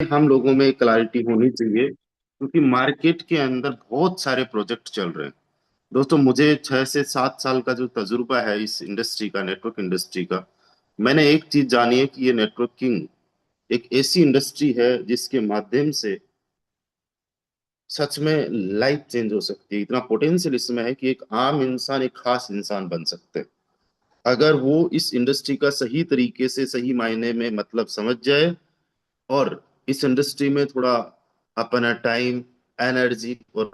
हम लोगों में क्लैरिटी होनी चाहिए, क्योंकि मार्केट के अंदर बहुत सारे प्रोजेक्ट चल रहे हैं। दोस्तों, मुझे 6 से 7 साल का जो तजुर्बा है इस इंडस्ट्री का, नेटवर्क इंडस्ट्री का, मैंने एक चीज जानी है कि ये नेटवर्किंग एक ऐसी इंडस्ट्री है जिसके माध्यम से सच में लाइफ चेंज हो सकती है। इतना पोटेंशियल इसमें है कि एक आम इंसान एक खास इंसान बन सकते हैं, अगर वो इस इंडस्ट्री का सही तरीके से, सही मायने में मतलब समझ जाए और इस इंडस्ट्री में थोड़ा अपना टाइम, एनर्जी और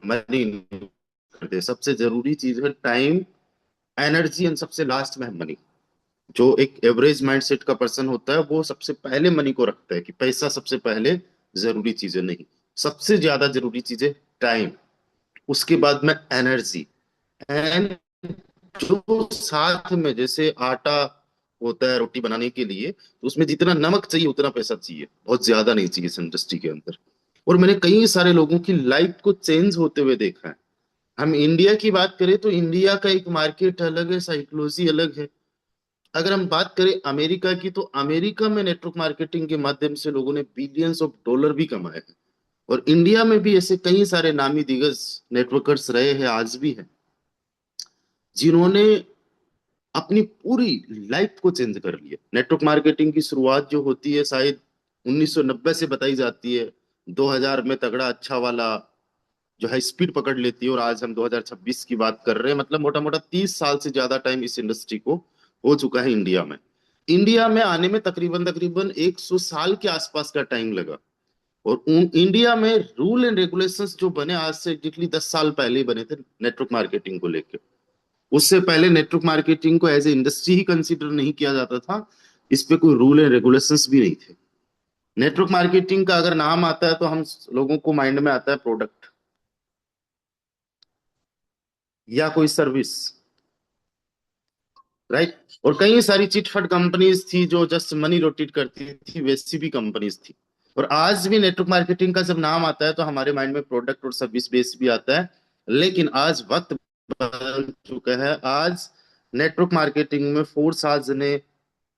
मनी कर दे। सबसे जरूरी चीज है टाइम, एनर्जी एंड सबसे लास्ट में है मनी। जो एक एवरेज माइंडसेट का पर्सन होता है वो सबसे पहले मनी को रखता है कि पैसा सबसे पहले जरूरी चीज है। नहीं, सबसे ज्यादा जरूरी चीज है टाइम, उसके बाद में एनर्जी। एंड जो साथ में जैसे आटा होता है रोटी बनाने के लिए, तो उसमें जितना नमक चाहिए उतना पैसा चाहिए, बहुत ज्यादा नहीं चाहिए इस इंडस्ट्री के अंदर। और मैंने कई सारे लोगों की लाइफ को चेंज होते हुए देखा है। हम इंडिया की बात करें तो इंडिया का एक मार्केट अलग है, साइकोलॉजी अलग है। अगर हम बात करें अमेरिका की, तो अमेरिका में नेटवर्क मार्केटिंग के माध्यम से लोगों ने बिलियंस ऑफ डॉलर भी कमाए हैं। और इंडिया में भी ऐसे कई सारे नामी दिग्गज नेटवर्कर्स रहे हैं, आज भी हैं, जिन्होंने अपनी पूरी लाइफ को चेंज कर लिया। नेटवर्क मार्केटिंग की शुरुआत जो होती है शायद 1990 से बताई जाती है, 2000 में तगड़ा अच्छा वाला जो है स्पीड पकड़ लेती है, और आज हम 2026 की बात कर रहे हैं। मतलब मोटा मोटा 30 साल से ज्यादा टाइम इस इंडस्ट्री को हो चुका है इंडिया में। इंडिया में आने में तकरीबन तकरीबन 100 साल के आसपास का टाइम लगा। और इंडिया में रूल एंड रेगुलेशंस जो बने आज से एग्जैक्टली 10 साल पहले ही बने थे नेटवर्क मार्केटिंग को लेकर। उससे पहले नेटवर्क मार्केटिंग को एज ए इंडस्ट्री ही कंसीडर नहीं किया जाता था, इस पे कोई रूल एंड रेगुलेशंस भी नहीं थे। नेटवर्क मार्केटिंग का अगर नाम आता है तो हम लोगों को माइंड में आता है प्रोडक्ट या कोई सर्विस, राइट। और कई सारी चिटफंड कंपनीज थी जो जस्ट मनी रोटेट करती थी, वैसी भी कंपनीज थी। और आज भी नेटवर्क मार्केटिंग का जब नाम आता है तो हमारे माइंड में प्रोडक्ट और सर्विस बेस भी आता है। लेकिन आज वक्त बदल चुका है। आज नेटवर्क मार्केटिंग में फोर्साज ने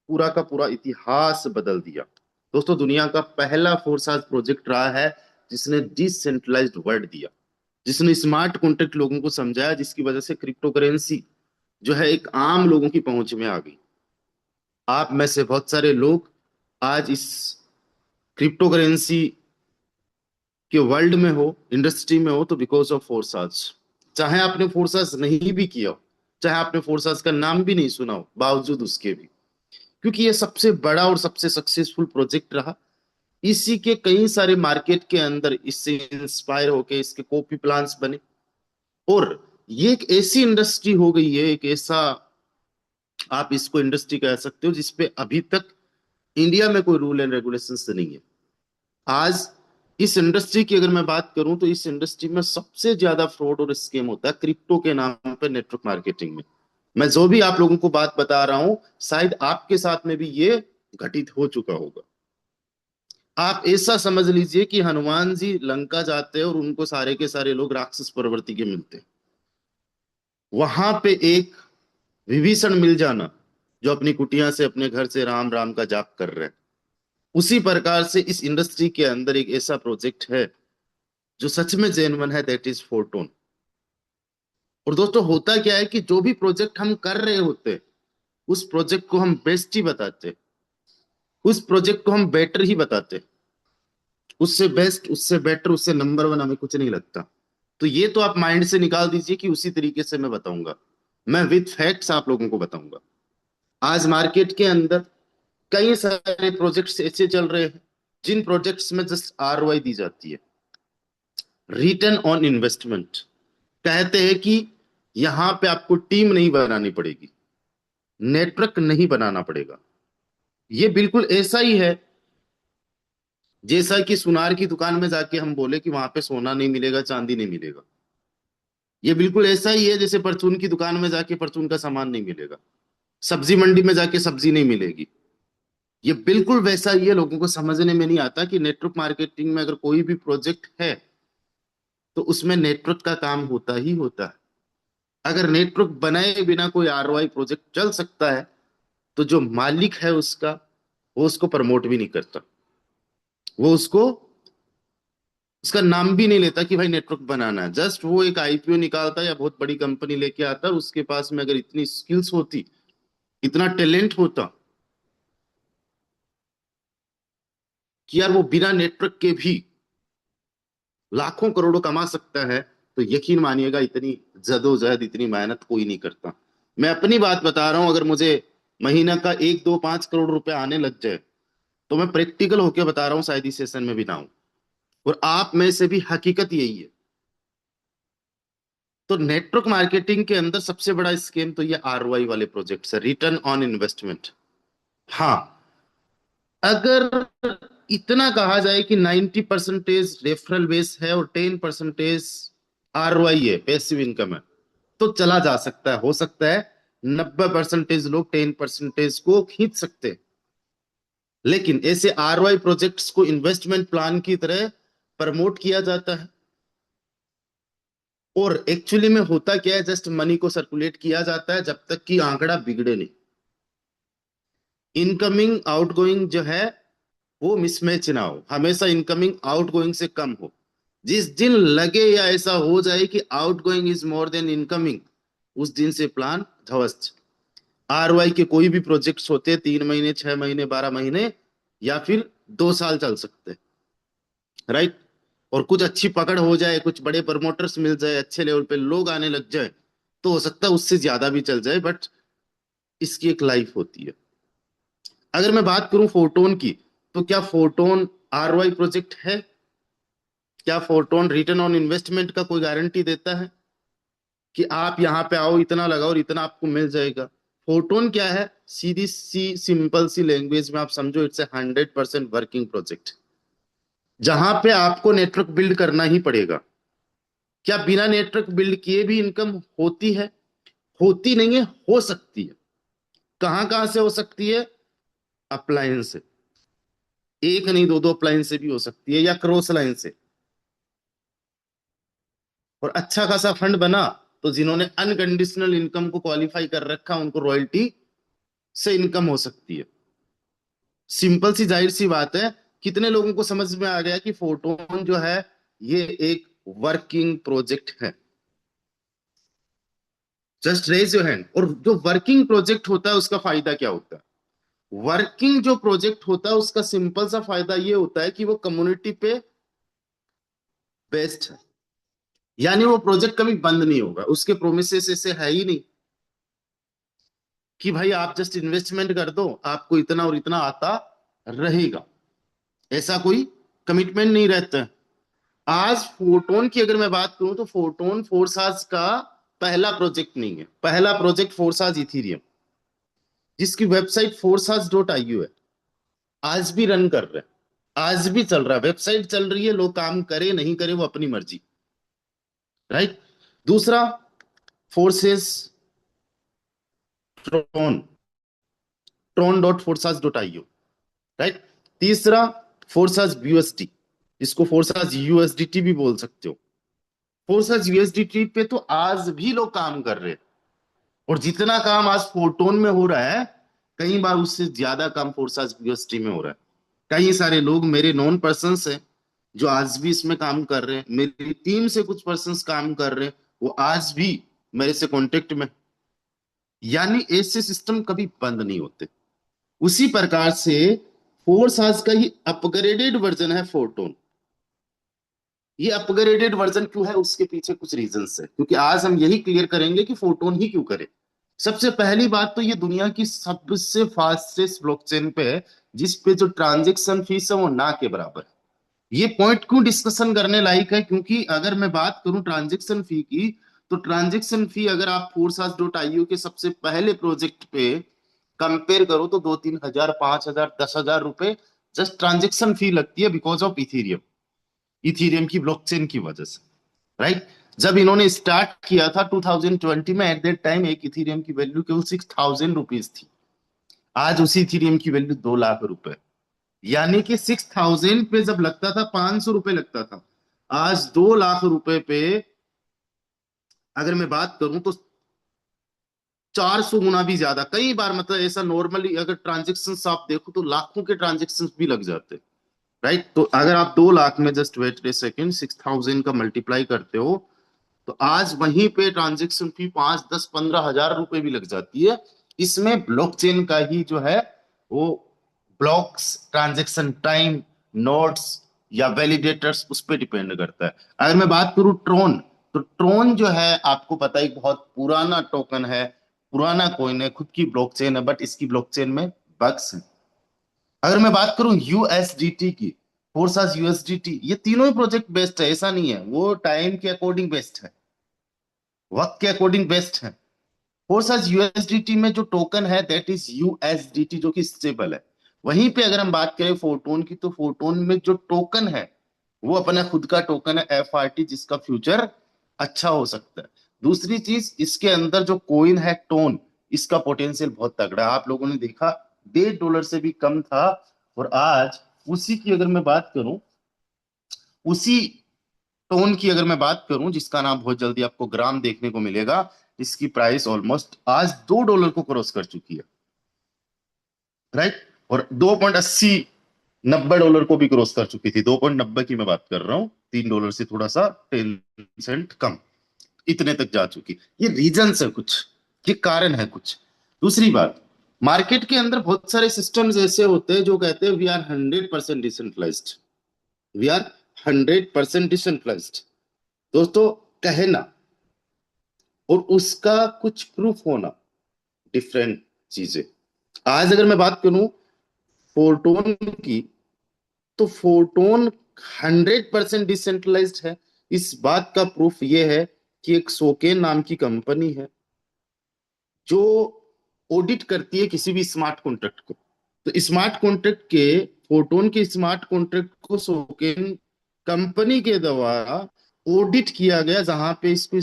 पूरा का पूरा इतिहास बदल दिया। दोस्तों, दुनिया का पहला फोर्साज प्रोजेक्ट रहा है जिसने डिसेंट्रलाइज्ड वर्ल्ड दिया, जिसने स्मार्ट कॉन्ट्रैक्ट लोगों को समझाया, जिसकी वजह से क्रिप्टो करेंसी जो है एक आम लोगों की पहुंच में आ गई। आप में से बहुत सारे लोग आज इस क्रिप्टो करेंसी के वर्ल्ड में हो, इंडस्ट्री में हो, तो बिकॉज ऑफ फोर्साज। चाहे आपने फोर्साज नहीं भी किया हो, चाहे आपने फोर्साज का नाम भी नहीं सुना हो, बावजूद उसके भी, क्योंकि ये सबसे बड़ा और सबसे सक्सेसफुल प्रोजेक्ट रहा। इसी के कई सारे मार्केट के अंदर इससे इंस्पायर होके इसके कॉपी प्लान्स बने। और ये एक ऐसी इंडस्ट्री हो गई है, एक ऐसा, आप इसको इंडस्ट्री कह सकते हो जिसपे अभी तक इंडिया में कोई रूल एंड रेगुलेशंस नहीं है। आज इस इंडस्ट्री की अगर मैं बात करूं तो इस इंडस्ट्री में सबसे ज्यादा फ्रॉड और स्कैम होता है क्रिप्टो के नाम पे, नेटवर्क मार्केटिंग में। मैं जो भी आप लोगों को बात बता रहा हूं, शायद आपके साथ में भी ये घटित हो चुका होगा। आप ऐसा समझ लीजिए कि हनुमान जी लंका जाते हैं और उनको सारे के सारे लोग राक्षस प्रवृत्ति के मिलते हैं। वहां पे एक विभीषण मिल जाना जो अपनी कुटिया से, अपने घर से राम राम का जाप कर रहे हैं। उसी प्रकार से इस इंडस्ट्री के अंदर एक ऐसा प्रोजेक्ट है जो सच में जेन्युइन है, दैट इज फोरटोन। और दोस्तों, होता क्या है कि जो भी प्रोजेक्ट हम कर रहे होते हैं, उस प्रोजेक्ट को हम बेस्ट ही बताते, उस प्रोजेक्ट को हम बेटर ही बताते। उससे बेस्ट, उससे बेटर, उससे नंबर वन हमें कुछ नहीं लगता। तो ये तो आप माइंड से निकाल दीजिए कि उसी तरीके से मैं बताऊंगा। मैं विद फैक्ट्स आप लोगों को बताऊंगा। आज मार्केट के अंदर कई सारे प्रोजेक्ट्स ऐसे चल रहे हैं जिन प्रोजेक्ट्स में जस्ट आरओआई दी जाती है, रिटर्न ऑन इन्वेस्टमेंट। कहते हैं कि यहां पे आपको टीम नहीं बनानी पड़ेगी, नेटवर्क नहीं बनाना पड़ेगा। ये बिल्कुल ऐसा ही है जैसा कि सुनार की दुकान में जाके हम बोले कि वहां पे सोना नहीं मिलेगा, चांदी नहीं मिलेगा। ये बिल्कुल ऐसा ही है जैसे परचून की दुकान में जाके परचून का सामान नहीं मिलेगा, सब्जी मंडी में जाके सब्जी नहीं मिलेगी। ये बिल्कुल वैसा ही है। लोगों को समझने में नहीं आता कि नेटवर्क मार्केटिंग में अगर कोई भी प्रोजेक्ट है तो उसमें नेटवर्क का काम होता ही होता है। अगर नेटवर्क बनाए बिना कोई आरओआई प्रोजेक्ट चल सकता है, तो जो मालिक है उसका, वो उसको प्रमोट भी नहीं करता। वो उसको उसका नाम भी नहीं लेता कि भाई नेटवर्क बनाना है। जस्ट वो एक आईपीओ निकालता या बहुत बड़ी कंपनी लेके आता, और उसके पास में अगर इतनी स्किल्स होती, इतना टैलेंट होता कि यार वो बिना नेटवर्क के भी लाखों करोड़ों कमा सकता है, तो यकीन मानिएगा इतनी जदोजहद, इतनी मेहनत कोई नहीं करता। मैं अपनी बात बता रहा हूं, अगर मुझे महीना का 1 2 5 करोड़ रुपए आने लग जाए, तो मैं प्रैक्टिकल होके बता रहा हूँ शायद इस सेशन में भी ना हूं। और आप में से भी हकीकत यही है। तो नेटवर्क मार्केटिंग के अंदर सबसे बड़ा स्कीम तो ये आरओआई वाले प्रोजेक्ट्स है, रिटर्न ऑन इन्वेस्टमेंट। हाँ, अगर इतना कहा जाए कि 90% रेफरल बेस है और 10% आरओआई है, पैसिव इनकम है, तो चला जा सकता है। हो सकता है 90% लोग 10% को खींच सकते हैं। लेकिन ऐसे आरओआई प्रोजेक्ट्स को इन्वेस्टमेंट प्लान की तरह प्रमोट किया जाता है, और एक्चुअली में होता क्या है, जस्ट मनी को सर्कुलेट किया जाता है जब तक कि आंकड़ा बिगड़े नहीं। इनकमिंग आउटगोइंग जो है वो मिसमैच ना हो, हमेशा इनकमिंग आउटगोइंग से कम हो। जिस दिन लगे या ऐसा हो जाए कि outgoing is more than incoming, उस दिन से प्लान ध्वस्त। आरवाई के कोई भी प्रोजेक्ट्स होते हैं 3 महीने, 6 महीने, 12 महीने, या फिर 2 साल चल सकते हैं, राइट। और कुछ अच्छी पकड़ हो जाए, कुछ बड़े प्रमोटर्स मिल जाए, अच्छे लेवल पे लोग आने लग जाए, तो हो सकता है उससे ज्यादा भी चल जाए, बट इसकी एक लाइफ होती है। अगर मैं बात करूं फोटोन की, तो क्या फोटोन आरवाई प्रोजेक्ट है? क्या फोटोन रिटर्न ऑन इन्वेस्टमेंट का कोई गारंटी देता है कि आप यहां पे आओ, इतना लगाओ और इतना आपको मिल जाएगा? फोटोन क्या है, सीधी सी सिंपल सी लैंग्वेज में आप समझो, इट्स ए 100% वर्किंग प्रोजेक्ट, जहां पे आपको नेटवर्क बिल्ड करना ही पड़ेगा। क्या बिना नेटवर्क बिल्ड किए भी इनकम होती है? होती नहीं है, हो सकती है। कहां कहां से हो सकती है? अपलायंस से, एक नहीं दो दो अप्लायंस से भी हो सकती है, या क्रॉस लाइन से। और अच्छा खासा फंड बना, तो जिन्होंने अनकंडीशनल इनकम को क्वालिफाई कर रखा, उनको रॉयल्टी से इनकम हो सकती है। सिंपल सी जाहिर सी बात है। कितने लोगों को समझ में आ गया कि फोटोन जो है ये एक वर्किंग प्रोजेक्ट है? Just raise your hand. और जो वर्किंग प्रोजेक्ट होता है उसका फायदा क्या होता है? वर्किंग जो प्रोजेक्ट होता है उसका सिंपल सा फायदा ये होता है कि वो कम्युनिटी पे बेस्ड है। यानी वो प्रोजेक्ट कभी बंद नहीं होगा, उसके प्रोमिसेस ऐसे है ही नहीं कि भाई आप जस्ट इन्वेस्टमेंट कर दो, आपको इतना और इतना आता रहेगा। ऐसा कोई कमिटमेंट नहीं रहता है। आज फोटोन की अगर मैं बात करूं, तो फोटोन फोर्साज का पहला प्रोजेक्ट नहीं है। पहला प्रोजेक्ट फोर्साज इथीरियम, जिसकी वेबसाइट forsas.io है, आज भी रन कर रहे हैं, आज भी चल रहा है, वेबसाइट चल रही है, लोग काम करे नहीं करे वो अपनी मर्जी, राइट। दूसरा, फोर्सेस ट्रोन, tron.forsas.io, राइट। तीसरा, फोर्साज यूएसडी, इसको फोर्साज यूएसडीटी भी बोल सकते हो। फोर्साज यूएसडीटी पे तो आज भी लोग काम कर रहे हैं, और जितना काम आज फोटोन में हो रहा है, कई बार उससे ज्यादा काम फोर्साज यूएसडी में हो रहा है। कई सारे लोग मेरे नॉन पर्सन्स हैं जो आज भी इसमें काम कर रहे हैं, मेरी टीम से कुछ पर्सन्स काम कर रहे हैं, वो आज भी मेरे से कांटेक्ट में। यानी ऐसे सिस्टम कभी बंद नहीं होते। उसी प्रकार से फोर्साज का ही अपग्रेडेड वर्जन है फोटोन। ये अपग्रेडेड वर्जन क्यों है, उसके पीछे कुछ रीजंस है, क्योंकि आज हम यही क्लियर करेंगे कि फोटोन ही क्यों करे। सबसे पहली बात तो ये दुनिया की सबसे फास्टेस्ट ब्लॉकचेन पे है, जिस पे जो ट्रांजेक्शन फीस है वो ना के बराबर है। ये पॉइंट क्यों डिस्कशन करने लायक है, क्योंकि अगर मैं बात करूं ट्रांजेक्शन फी की, तो ट्रांजेक्शन फी अगर आप फोर्सास.io के सबसे पहले प्रोजेक्ट पे कंपेयर करो, तो 2 3 हजार, 5 हजार, 10 हजार रुपए जस्ट ट्रांजेक्शन फी लगती है, बिकॉज ऑफ इथीरियम, इथीरियम की ब्लॉकचेन की वजह से, राइट। जब इन्होंने स्टार्ट किया था 2020 में, एट दैट टाइम एक इथीरियम की वैल्यू केवल 6,000 रुपीज थी। आज उसी इथीरियम की वैल्यू 2 लाख रुपए। यानी कि 6,000 पे जब लगता था, 500 रुपए लगता था, आज 2 लाख रुपए पे अगर मैं बात करूं तो 400 गुना भी ज्यादा, कई बार, मतलब ऐसा नॉर्मली अगर ट्रांजेक्शन आप देखो तो लाखों के ट्रांजेक्शन भी लग जाते, राइट। तो अगर आप 2 लाख में, जस्ट वेट ए सेकेंड, 6,000 का मल्टीप्लाई करते हो, तो आज वहीं पे ट्रांजेक्शन फी 5, 10, 15 हजार रुपए भी लग जाती है। इसमें ब्लॉकचेन का ही जो है वो ब्लॉक्स, ट्रांजेक्शन टाइम, नोट्स या वैलिडेटर्स, उस पर डिपेंड करता है। अगर मैं बात करूं ट्रोन, तो ट्रोन जो है आपको पता है एक बहुत पुराना टोकन है, पुराना कॉइन है, खुद की ब्लॉकचेन है, बट इसकी ब्लॉकचेन में बग्स हैं। अगर मैं बात करूं यूएसडीटी की, फोर्सास यूएसडीटी, ये तीनों ही प्रोजेक्ट बेस्ड है, ऐसा नहीं है, वो टाइम के अकॉर्डिंग बेस्ड है, वक्त के अकॉर्डिंग बेस्ट है। फोर्सेस यूएसडीटी में जो टोकन है दैट इज यूएसडीटी, जो कि स्टेबल है। वहीं पे अगर हम बात करें फोटोन की, तो फोटोन में जो टोकन है वो अपना खुद का टोकन है एफआरटी, जिसका फ्यूचर अच्छा हो सकता है। दूसरी चीज, इसके अंदर जो कोइन है टोन, इसका पोटेंशियल बहुत तगड़ा है। आप लोगों ने देखा $1.5 से भी कम था, और आज उसी की अगर मैं बात करूं, उसी टोन की अगर मैं बात करूं, जिसका नाम बहुत जल्दी आपको ग्राम देखने को मिलेगा, इसकी प्राइस ऑलमोस्ट आज $2 को क्रॉस कर चुकी है, राइट। और 2.80, $90 को भी क्रॉस कर चुकी थी। 2.90 की मैं बात कर रहा हूं, $3 से थोड़ा सा 10 सेंट कम, इतने तक जा चुकी। ये रीजंस है कुछ, ये कारण है कुछ। दूसरी बात, मार्केट के अंदर बहुत सारे सिस्टम्स ऐसे होते हैं जो कहते हैं we are 100% decentralised, we are 100% decentralised. दोस्तों, कहना और उसका कुछ प्रूफ होना डिफरेंट चीजें। आज अगर मैं बात करूं फोटोन की, तो फोटोन 100% डिसेंट्रलाइज्ड है। इस बात का प्रूफ ये है कि एक सोकेन नाम की कंपनी है जो ऑडिट करती है किसी भी स्मार्ट कॉन्ट्रैक्ट को। तो स्मार्ट कॉन्ट्रैक्ट के, फोटोन के स्मार्ट कॉन्ट्रैक्ट को सोकेन कंपनी के द्वारा ऑडिट किया गया, जहां पे इसको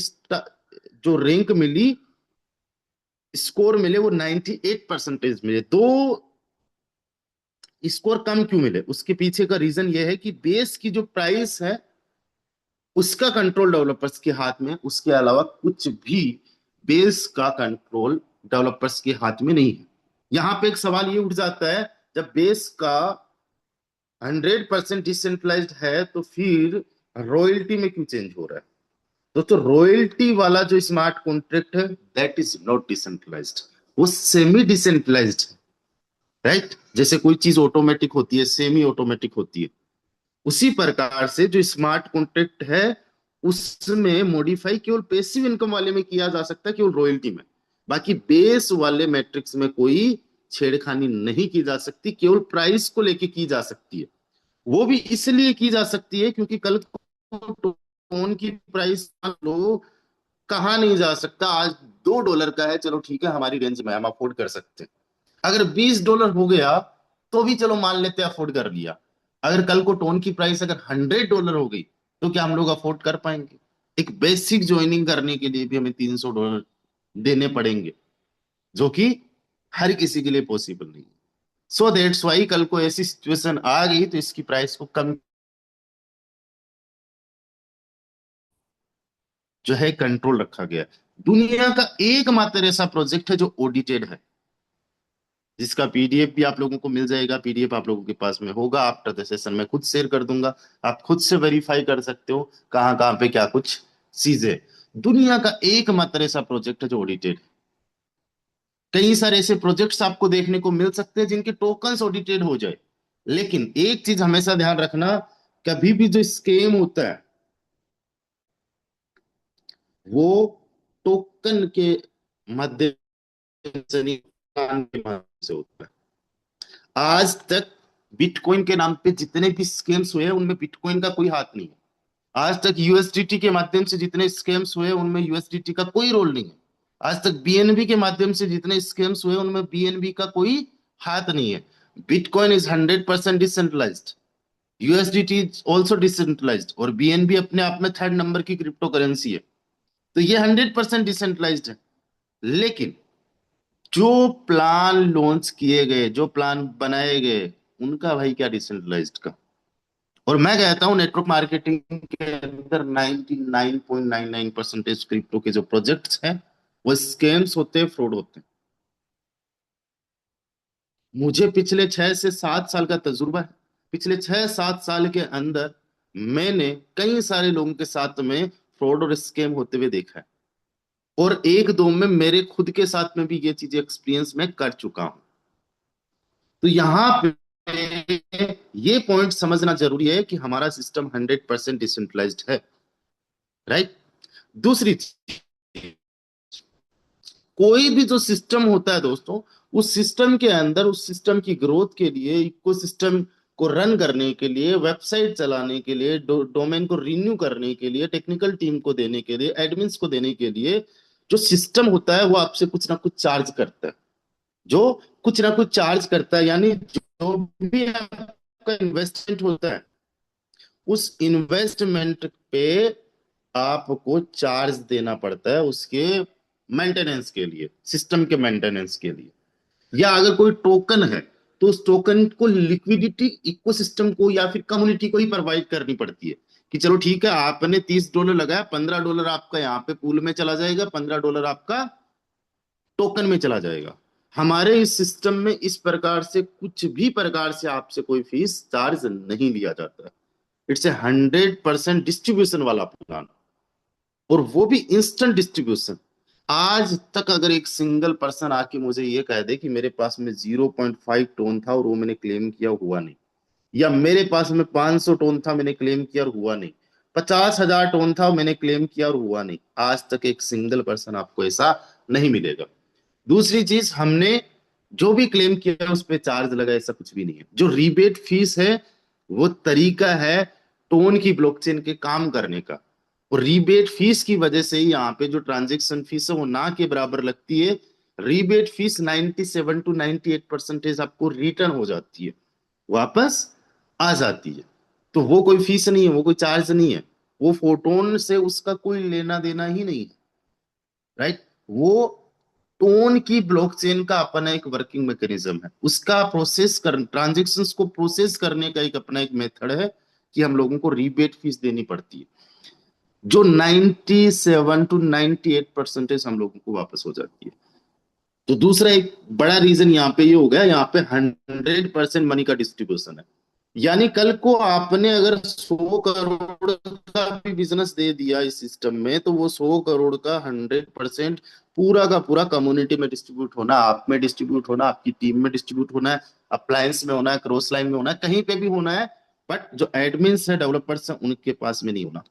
जो रैंक मिली, स्कोर मिले, वो 98% मिले। दो स्कोर कम क्यों मिले, उसके पीछे का रीजन ये है कि बेस की जो प्राइस है उसका कंट्रोल डेवलपर्स के हाथ में, उसके अलावा कुछ भी बेस का कंट्रोल डेवलपर्स के हाथ में नहीं है। यहां पे एक सवाल ये उठ जाता है, जब बेस का 100% डिसेंट्रलाइज्ड है, तो फिर रॉयल्टी में क्यों चेंज हो रहा है? दोस्तों, रॉयल्टी वाला जो स्मार्ट कॉन्ट्रैक्ट है दैट इज नॉट डिसेंट्रलाइज्ड, वो सेमी डिसेंट्रलाइज्ड है, राइट। जैसे कोई चीज ऑटोमेटिक होती है, सेमी ऑटोमेटिक होती है, उसी प्रकार से जो स्मार्ट कॉन्ट्रैक्ट है उसमें मॉडिफाई केवल पैसिव इनकम वाले में किया जा सकता है, केवल रॉयल्टी में। बाकी बेस वाले मैट्रिक्स में कोई छेड़खानी नहीं की जा सकती, केवल प्राइस को लेके की जा सकती है। वो भी इसलिए की जा सकती है क्योंकि कल को टोन की प्राइस लो, कहा नहीं जा सकता आज $2 का है, चलो ठीक है हमारी रेंज में, हम अफोर्ड कर सकते हैं। अगर $20 हो गया तो भी चलो मान लेते अफोर्ड कर लिया। अगर कल को टोन की प्राइस अगर $100 हो गई, तो क्या हम लोग अफोर्ड कर पाएंगे? एक बेसिक ज्वाइनिंग करने के लिए भी हमें $300 देने पड़ेंगे, जो कि हर किसी के लिए पॉसिबल नहीं है। सो दैट्स वाई कल को ऐसी सिचुएशन आ गई तो इसकी प्राइस को कम जो है कंट्रोल रखा गया। दुनिया का एकमात्र ऐसा प्रोजेक्ट है जो ऑडिटेड है, जिसका पीडीएफ भी आप लोगों को मिल जाएगा। पीडीएफ आप लोगों के पास में होगा, आफ्टर द सेशन मैं खुद शेयर कर दूंगा, आप खुद से वेरीफाई कर सकते हो कहाँ कहाँ पे क्या कुछ चीजें। दुनिया का एकमात्र ऐसा प्रोजेक्ट है जो ऑडिटेड। कई सारे ऐसे प्रोजेक्ट्स आपको देखने को मिल सकते हैं जिनके टोकन्स ऑडिटेड हो जाए, लेकिन एक चीज हमेशा ध्यान रखना, कभी भी जो स्कैम होता है वो टोकन के माध्यम से नहीं, के माध्यम से होता है। आज तक बिटकॉइन के नाम पे जितने भी स्कैम्स हुए हैं उनमें बिटकॉइन का कोई हाथ नहीं है। आज तक यूएसडीटी के माध्यम से जितने स्कैम्स हुए उनमें यूएसडीटी का कोई रोल नहीं है। आज तक बीएनबी के माध्यम से जितने स्कैम्स हुए उनमें बीएनबी का कोई हाथ नहीं है। Bitcoin is 100% decentralised, USDT is also decentralised, और बीएनबी अपने आप में थर्ड नंबर की क्रिप्टो करेंसी है। तो ये 100% डिसेंट्रलाइज्ड है। लेकिन जो प्लान लॉन्च किए गए, जो प्लान बनाए गए, उनका भाई क्या डिसेंट्रलाइज्ड का। और मैं कहता हूं नेटवर्क मार्केटिंग के अंदर 99.99% क्रिप्टो के जो प्रोजेक्ट्स हैं वो स्कैम्स होते हैं, फ्रॉड होते हैं। मुझे पिछले 6 से 7 साल का तजुर्बा है। पिछले 6-7 साल के अंदर मैंने कई सारे लोगों के साथ में फ्रॉड और स्कैम होते हुए देखा है, और एक दो में मेरे खुद के साथ में भी ये चीजें एक्सपीरियंस मैं कर चुका हूं। तो यहाँ पे ये पॉइंट समझना जरूरी है कि हमारा सिस्टम 100% डिसेंट्रलाइज्ड है, राइट। दूसरी चीज, कोई भी जो सिस्टम होता है दोस्तों, उस सिस्टम के अंदर उस सिस्टम की ग्रोथ के लिए, इकोसिस्टम को रन करने के लिए, वेबसाइट चलाने के लिए, डोमेन को रिन्यू करने के लिए, टेक्निकल टीम को देने के लिए, एडमिन्स को देने के लिए, जो सिस्टम होता है वो आपसे कुछ ना कुछ चार्ज करता है। जो कुछ ना कुछ चार्ज करता है, यानी जो भी आपका इन्वेस्टमेंट होता है, उस इन्वेस्टमेंट पे आपको चार्ज देना पड़ता है उसके मेंटेनेंस के लिए, सिस्टम के मेंटेनेंस के लिए। या अगर कोई टोकन है तो उस टोकन को लिक्विडिटी इकोसिस्टम को या फिर कम्युनिटी को ही प्रोवाइड करनी पड़ती है, कि चलो ठीक है, आपने $30 लगाया, $15 आपका यहाँ पे पूल में चला जाएगा, $15 आपका टोकन में चला जाएगा। हमारे इस सिस्टम में इस प्रकार से कुछ भी प्रकार से आपसे कोई फीस चार्ज नहीं लिया जाता है। इट्स ए 100% डिस्ट्रीब्यूशन वाला प्लान, और वो भी इंस्टेंट डिस्ट्रीब्यूशन। आज तक अगर एक सिंगल पर्सन आके मुझे ये कह दे कि मेरे पास में 0.5 टोन था और वो मैंने क्लेम किया, हुआ नहीं, या मेरे पास में 500 टोन था मैंने क्लेम किया और हुआ नहीं, 50,000 टोन था मैंने क्लेम किया और हुआ नहीं, आज तक एक सिंगल पर्सन आपको ऐसा नहीं मिलेगा। दूसरी चीज, हमने जो भी क्लेम किया उस पर चार्ज लगा, ऐसा कुछ भी नहीं है। जो रीबेट फीस है वो तरीका है टोन की ब्लॉकचेन के काम करने का, और रीबेट फीस की वजह से ही यहाँ पे जो ट्रांजेक्शन फीस है वो ना के बराबर लगती है। रीबेट फीस 97 to 98% आपको रिटर्न हो जाती है, वापस आ जाती है। तो वो कोई फीस नहीं है, वो कोई चार्ज नहीं है, वो फोटोन से उसका कोई लेना देना ही नहीं है, राइट। वो टोन की ब्लॉकचेन का अपना एक वर्किंग मैकेनिज्म है, उसका प्रोसेस कर ट्रांजेक्शन्स को प्रोसेस करने का एक अपना एक मेथड है, कि हम लोगों को रीबेट फीस देनी पड़ती है, जो 97 to 98% हम लोगों को वापस हो जाती है। तो दूसरा एक बड़ा रीजन यहाँ पे ये हो गया, यहाँ पे 100% मनी का डिस्ट्रीब्यूशन है। यानी कल को आपने अगर 100 करोड़ का भी बिजनेस दे दिया इस सिस्टम में, तो वो 100 करोड़ का 100% पूरा का पूरा कम्युनिटी में डिस्ट्रीब्यूट होना, आप में डिस्ट्रीब्यूट होना, आपकी टीम में डिस्ट्रीब्यूट होना है, अप्लायंस में होना है, क्रॉस लाइन में होना है, कहीं पे भी होना है। बट जो एडमिन्स है, डेवलपर्स है, उनके पास में नहीं होना।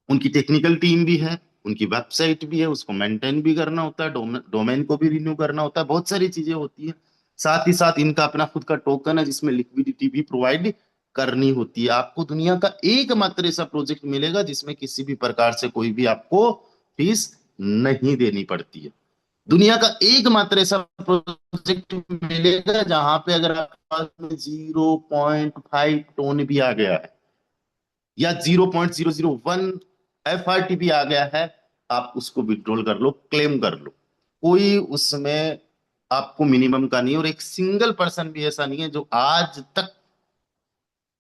उनकी टेक्निकल टीम भी है, उनकी वेबसाइट भी है, उसको मेंटेन भी करना होता है, डोमेन को भी रिन्यू करना होता है, बहुत सारी चीजें होती है। साथ ही साथ इनका अपना खुद का टोकन है जिसमें लिक्विडिटी भी प्रोवाइड करनी होती है। आपको दुनिया का एकमात्र ऐसा प्रोजेक्ट मिलेगा जिसमें किसी भी प्रकार से कोई भी आपको फीस नहीं देनी पड़ती है। दुनिया का एकमात्र ऐसा प्रोजेक्ट मिलेगा जहां पे अगर आपके पास में 0.5 टोन भी आ गया है, या 0.001 FRT भी आ गया है, आप उसको विड्रॉल कर लो, क्लेम कर लो। कोई उसमें आपको मिनिमम का नहीं, और एक सिंगल पर्सन भी ऐसा नहीं है जो आज तक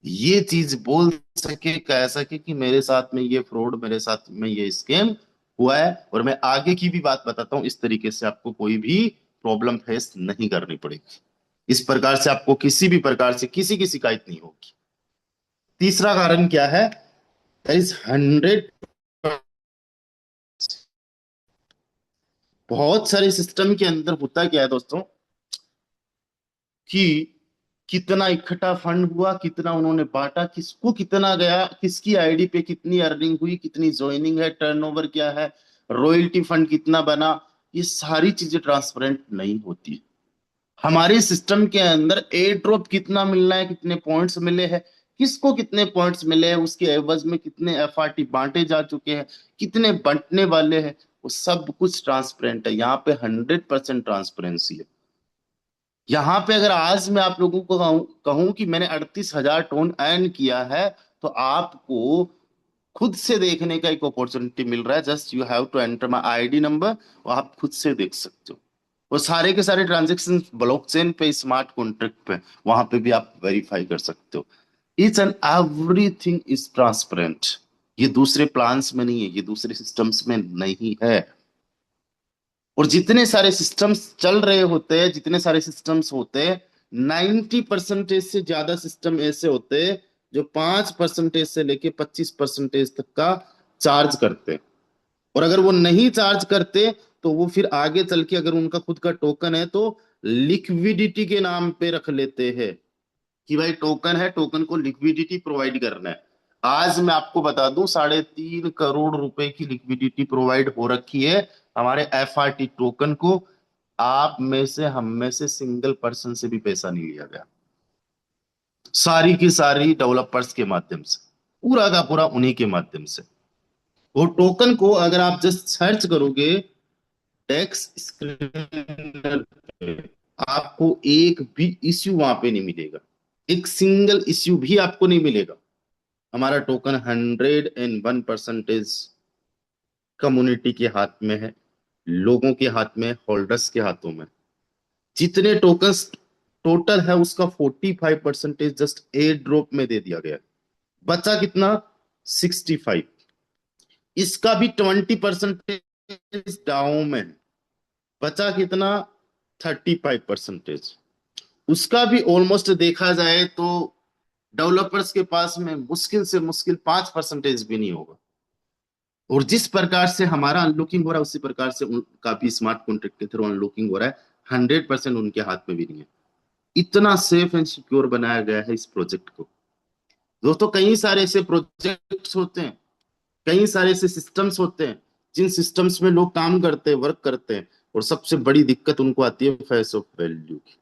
ये चीज बोल सके, कह सके कि मेरे साथ में ये फ्रॉड, मेरे साथ में ये स्कैम हुआ है। और मैं आगे की भी बात बताता हूं, इस तरीके से आपको कोई भी प्रॉब्लम फेस नहीं करनी पड़ेगी, इस प्रकार से आपको किसी भी प्रकार से किसी की शिकायत नहीं होगी। तीसरा कारण क्या है? That is 100। बहुत सारे सिस्टम के अंदर होता क्या है दोस्तों, कि कितना इकट्ठा फंड हुआ, कितना उन्होंने बांटा, किसको कितना गया, किसकी आईडी पे कितनी अर्निंग हुई, कितनी ज्वाइनिंग है, टर्नओवर क्या है, रॉयल्टी फंड कितना बना, ये सारी चीजें ट्रांसपेरेंट नहीं होती। हमारे सिस्टम के अंदर एयर ड्रॉप कितना मिलना है, कितने पॉइंट्स मिले हैं, किसको कितने पॉइंट्स मिले हैं, उसके एवज में कितने FRT बांटे जा चुके हैं, कितने बंटने वाले हैं, वो सब कुछ ट्रांसपेरेंट है। यहाँ पे 100% ट्रांसपेरेंसी है। यहाँ पे अगर आज मैं आप लोगों को कहूं कि मैंने 38,000 टोन अर्न किया है, तो आपको खुद से देखने का एक अपॉर्चुनिटी मिल रहा है। Just you have to enter my ID number, और आप खुद से देख सकते हो। वो सारे के सारे ट्रांजेक्शन ब्लॉकचेन पे, स्मार्ट कॉन्ट्रैक्ट पे, वहां पे भी आप वेरीफाई कर सकते हो। Each and everything is transparent. ये दूसरे प्लान्स में नहीं है, ये दूसरे सिस्टम्स में नहीं है। और जितने सारे सिस्टम्स चल रहे होते हैं, जितने सारे सिस्टम्स होते हैं, 90% से ज्यादा सिस्टम ऐसे होते हैं जो 5% से लेके 25% तक का चार्ज करते हैं। और अगर वो नहीं चार्ज करते तो वो फिर आगे चल के अगर उनका खुद का टोकन है तो लिक्विडिटी के नाम पे रख लेते हैं कि भाई टोकन है, टोकन को लिक्विडिटी प्रोवाइड करना है। आज मैं आपको बता दूं 3.5 करोड़ रुपए की लिक्विडिटी प्रोवाइड हो रखी है हमारे एफआरटी टोकन को। आप में से हम में से सिंगल पर्सन से भी पैसा नहीं लिया गया, सारी की सारी डेवलपर्स के माध्यम से, पूरा का पूरा उन्हीं के माध्यम से। वो टोकन को अगर आप जस्ट सर्च करोगे टैक्स स्क्रीनर पे, आपको एक भी इश्यू वहां पे नहीं मिलेगा, एक सिंगल इश्यू भी आपको नहीं मिलेगा। हमारा टोकन 101% कम्युनिटी के हाथ में है, लोगों के हाथ में, होल्डर्स के हाथों में। जितने टोकन्स टोटल है उसका 45% जस्ट एयर ड्रॉप में दे दिया गया। बचा कितना? 65। इसका भी 20% डाउ में है। बचा कितना? 35%। उसका भी ऑलमोस्ट देखा जाए तो डेवलपर्स के पास में मुश्किल से मुश्किल 5% भी नहीं होगा। और जिस प्रकार से हमारा अनलॉकिंग हो रहा है उसी प्रकार से उनका भी स्मार्ट कॉन्ट्रैक्ट के थ्रू अनलॉकिंग हो रहा है। 100% उनके हाथ में भी नहीं है। इतना सेफ एंड सिक्योर बनाया गया है इस प्रोजेक्ट को। दोस्तों कई सारे ऐसे प्रोजेक्ट्स होते हैं, कई सारे ऐसे सिस्टम्स होते हैं जिन सिस्टम्स में लोग काम करते हैं, वर्क करते हैं, और सबसे बड़ी दिक्कत उनको आती है फेस ऑफ वैल्यू की।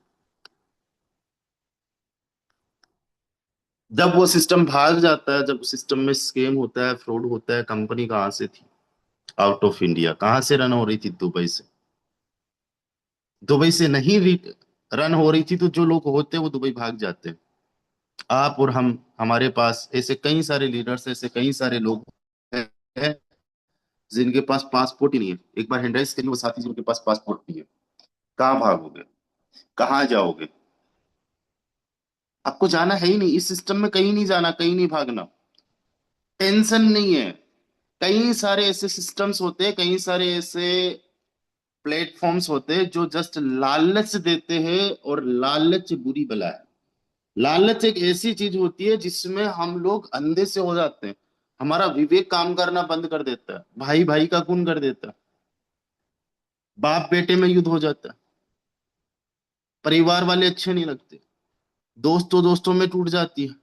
जब वो सिस्टम भाग जाता है, जब सिस्टम में स्कैम होता है, फ्रॉड होता है, कंपनी कहाँ से थी? Out of India. कहाँ से रन हो रही थी? दुबई से। दुबई से नहीं रन हो रही थी तो जो लोग होते हैं वो दुबई भाग जाते हैं। आप और हम, हमारे पास ऐसे कई सारे लीडर्स, ऐसे कई सारे लोग हैं जिनके पास पासपोर्ट ही नहीं है। एक बार हैंडराइज करिए वो साथी जिनके पास पासपोर्ट नहीं है। कहाँ भागोगे? कहाँ जाओगे? आपको जाना है ही नहीं, इस सिस्टम में कहीं नहीं जाना, कहीं नहीं भागना। टेंशन नहीं है। कई सारे ऐसे सिस्टम्स होते हैं, कई सारे ऐसे प्लेटफॉर्म्स होते हैं जो जस्ट लालच देते हैं, और लालच बुरी बला है। लालच एक ऐसी चीज होती है जिसमें हम लोग अंधे से हो जाते हैं। हमारा विवेक काम करना बंद कर देता है, भाई भाई का खून कर देता है, बाप बेटे में युद्ध हो जाता है, परिवार वाले अच्छे नहीं लगते, दोस्तों दोस्तों में टूट जाती है।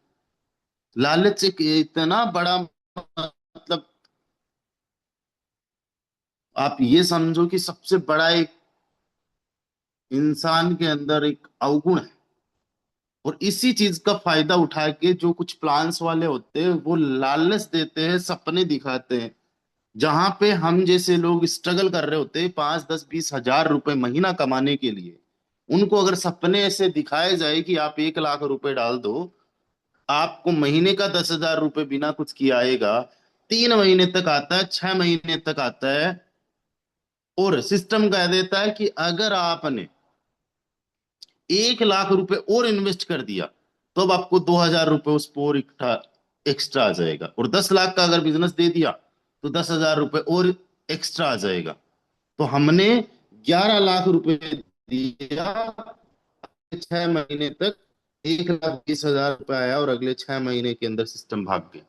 लालच एक इतना बड़ा, मतलब आप ये समझो कि सबसे बड़ा एक इंसान के अंदर एक अवगुण है। और इसी चीज का फायदा उठा के जो कुछ प्लान्स वाले होते हैं वो लालच देते हैं, सपने दिखाते हैं। जहां पे हम जैसे लोग स्ट्रगल कर रहे होते हैं 5, 10, 20 हजार रुपए महीना कमाने के लिए, उनको अगर सपने ऐसे दिखाए जाए कि आप 1 लाख रुपए डाल दो, आपको महीने का 10 हजार रुपए बिना कुछ किए आएगा, 3 महीने तक आता है, 6 महीने तक आता है। और सिस्टम कह देता है कि अगर आपने 1 लाख रुपए और इन्वेस्ट कर दिया तो अब आपको 2 हजार रुपए उस पर और एक्स्ट्रा आ जाएगा। और 10 लाख का अगर बिजनेस दे दिया तो 10 हजार रुपए और एक्स्ट्रा आ जाएगा। तो हमने 11 लाख रुपए दिया, 6 महीने तक 1,20,000 रुपए आया, और अगले 6 महीने के अंदर सिस्टम भाग गया।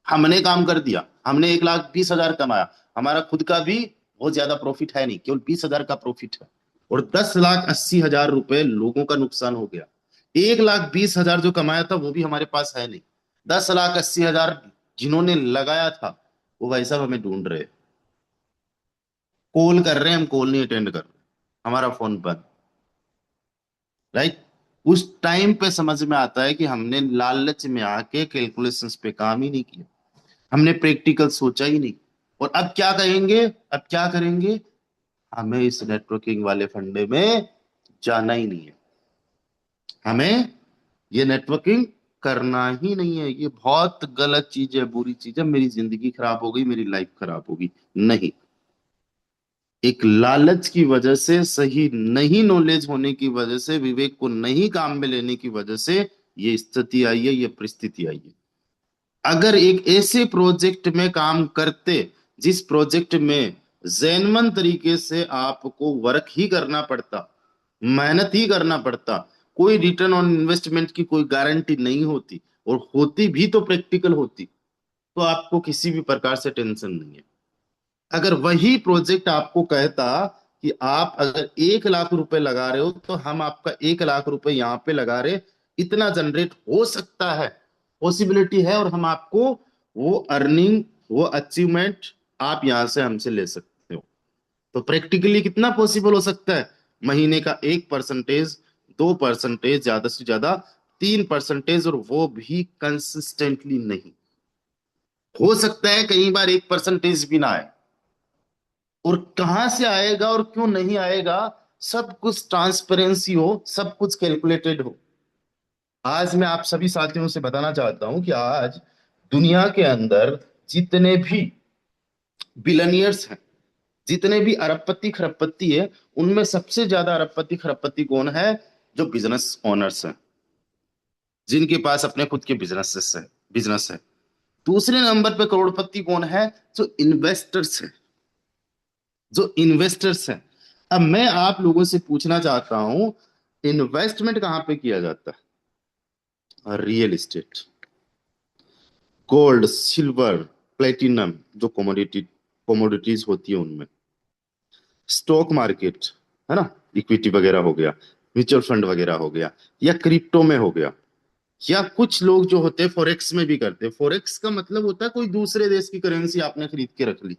हमने काम कर दिया, हमने 1,20,000 कमाया, हमारा खुद का भी बहुत ज्यादा प्रॉफिट है नहीं, केवल 20,000 का प्रॉफिट है। और 10,80,000 रुपए लोगों का नुकसान हो गया। 1,20,000 जो कमाया था वो भी हमारे पास है नहीं। 10,80,000 जिन्होंने लगाया था वो भाई साहब हमें ढूंढ रहे, कॉल कर रहे हैं, हम कॉल नहीं अटेंड कर रहे, हमारा फोन बंद। राइट? उस टाइम पे समझ में आता है कि हमने लालच में आके कैलकुलेशंस पे काम ही नहीं किया, हमने प्रैक्टिकल सोचा ही नहीं। और अब क्या कहेंगे, अब क्या करेंगे? हमें इस नेटवर्किंग वाले फंडे में जाना ही नहीं है, हमें ये नेटवर्किंग करना ही नहीं है, ये बहुत गलत चीज है, बुरी चीज है, मेरी जिंदगी खराब हो गई, मेरी लाइफ खराब होगी। नहीं, एक लालच की वजह से, सही नहीं नॉलेज होने की वजह से, विवेक को नहीं काम में लेने की वजह से ये स्थिति आई है, ये परिस्थिति आई है। अगर एक ऐसे प्रोजेक्ट में काम करते जिस प्रोजेक्ट में जेन्युइन तरीके से आपको वर्क ही करना पड़ता, मेहनत ही करना पड़ता, कोई रिटर्न ऑन इन्वेस्टमेंट की कोई गारंटी नहीं होती, और होती भी तो प्रैक्टिकल होती, तो आपको किसी भी प्रकार से टेंशन नहीं है। अगर वही प्रोजेक्ट आपको कहता कि आप अगर 1 लाख रुपए लगा रहे हो तो हम आपका 1 लाख रुपए यहाँ पे लगा रहे, इतना जनरेट हो सकता है, पॉसिबिलिटी है, और हम आपको वो अर्निंग, वो अचीवमेंट आप यहाँ से हमसे ले सकते हो, तो प्रैक्टिकली कितना पॉसिबल हो सकता है? महीने का 1%, 2%, ज्यादा से ज्यादा 3%, और वो भी कंसिस्टेंटली नहीं। हो सकता है कई बार 1% भी ना आए, और कहां से आएगा और क्यों नहीं आएगा, सब कुछ ट्रांसपेरेंसी हो, सब कुछ कैलकुलेटेड हो। आज मैं आप सभी साथियों से बताना चाहता हूं कि आज दुनिया के अंदर जितने भी बिलियनियर्स हैं, जितने भी अरबपति खरबपति है, उनमें सबसे ज्यादा अरबपति खरबपति कौन है? जो बिजनेस ओनर्स हैं, जिनके पास अपने खुद के बिजनेस है। दूसरे नंबर पे करोड़पति कौन है? जो इन्वेस्टर्स हैं, जो इन्वेस्टर्स हैं। अब मैं आप लोगों से पूछना चाहता हूं, इन्वेस्टमेंट कहां पे किया जाता है? Real estate, gold, silver, platinum, जो कमोडिटीज होती है उनमें, स्टॉक मार्केट, है ना, इक्विटी वगैरह हो गया, म्यूचुअल फंड वगैरह हो गया, या क्रिप्टो में हो गया, या कुछ लोग जो होते हैं फॉरेक्स में भी करते हैं। फॉरेक्स का मतलब होता है कोई दूसरे देश की करेंसी आपने खरीद के रख ली,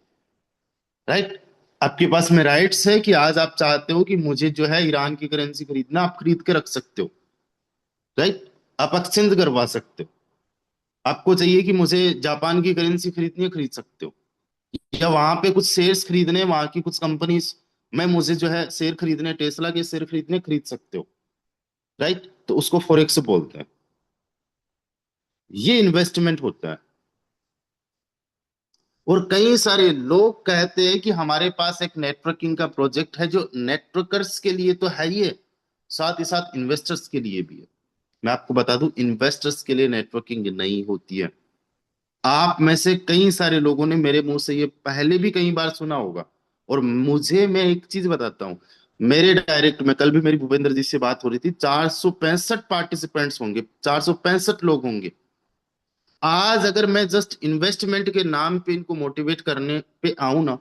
राइट? आपके पास में राइट्स है कि आज आप चाहते हो कि मुझे जो है ईरान की करेंसी खरीदना, आप खरीद के रख सकते हो, राइट? आप एक्सचेंज करवा सकते हो। आपको चाहिए कि मुझे जापान की करेंसी खरीदनी है, खरीद सकते हो। या वहां पे कुछ शेयर्स खरीदने, वहां की कुछ कंपनीज में मुझे जो है शेयर खरीदने, टेस्ला के शेयर खरीदने, खरीद सकते हो, राइट? तो उसको फॉरेक्स बोलते हैं। ये इन्वेस्टमेंट होता है। और कई सारे लोग कहते हैं कि हमारे पास एक नेटवर्किंग का प्रोजेक्ट है, जो नेटवर्कर्स के लिए तो है ही है, साथ ही साथ इन्वेस्टर्स के लिए भी है। मैं आपको बता दूं, इन्वेस्टर्स के लिए नेटवर्किंग नहीं होती है। आप में से कई सारे लोगों ने मेरे मुंह से ये पहले भी कई बार सुना होगा। और मुझे, मैं एक चीज बताता हूँ, मेरे डायरेक्ट में कल भी मेरी भूपेंद्र जी से बात हो रही थी, 465 पार्टिसिपेंट्स होंगे, 465 लोग होंगे। आज अगर मैं जस्ट इन्वेस्टमेंट के नाम पे इनको मोटिवेट करने पे आऊं ना,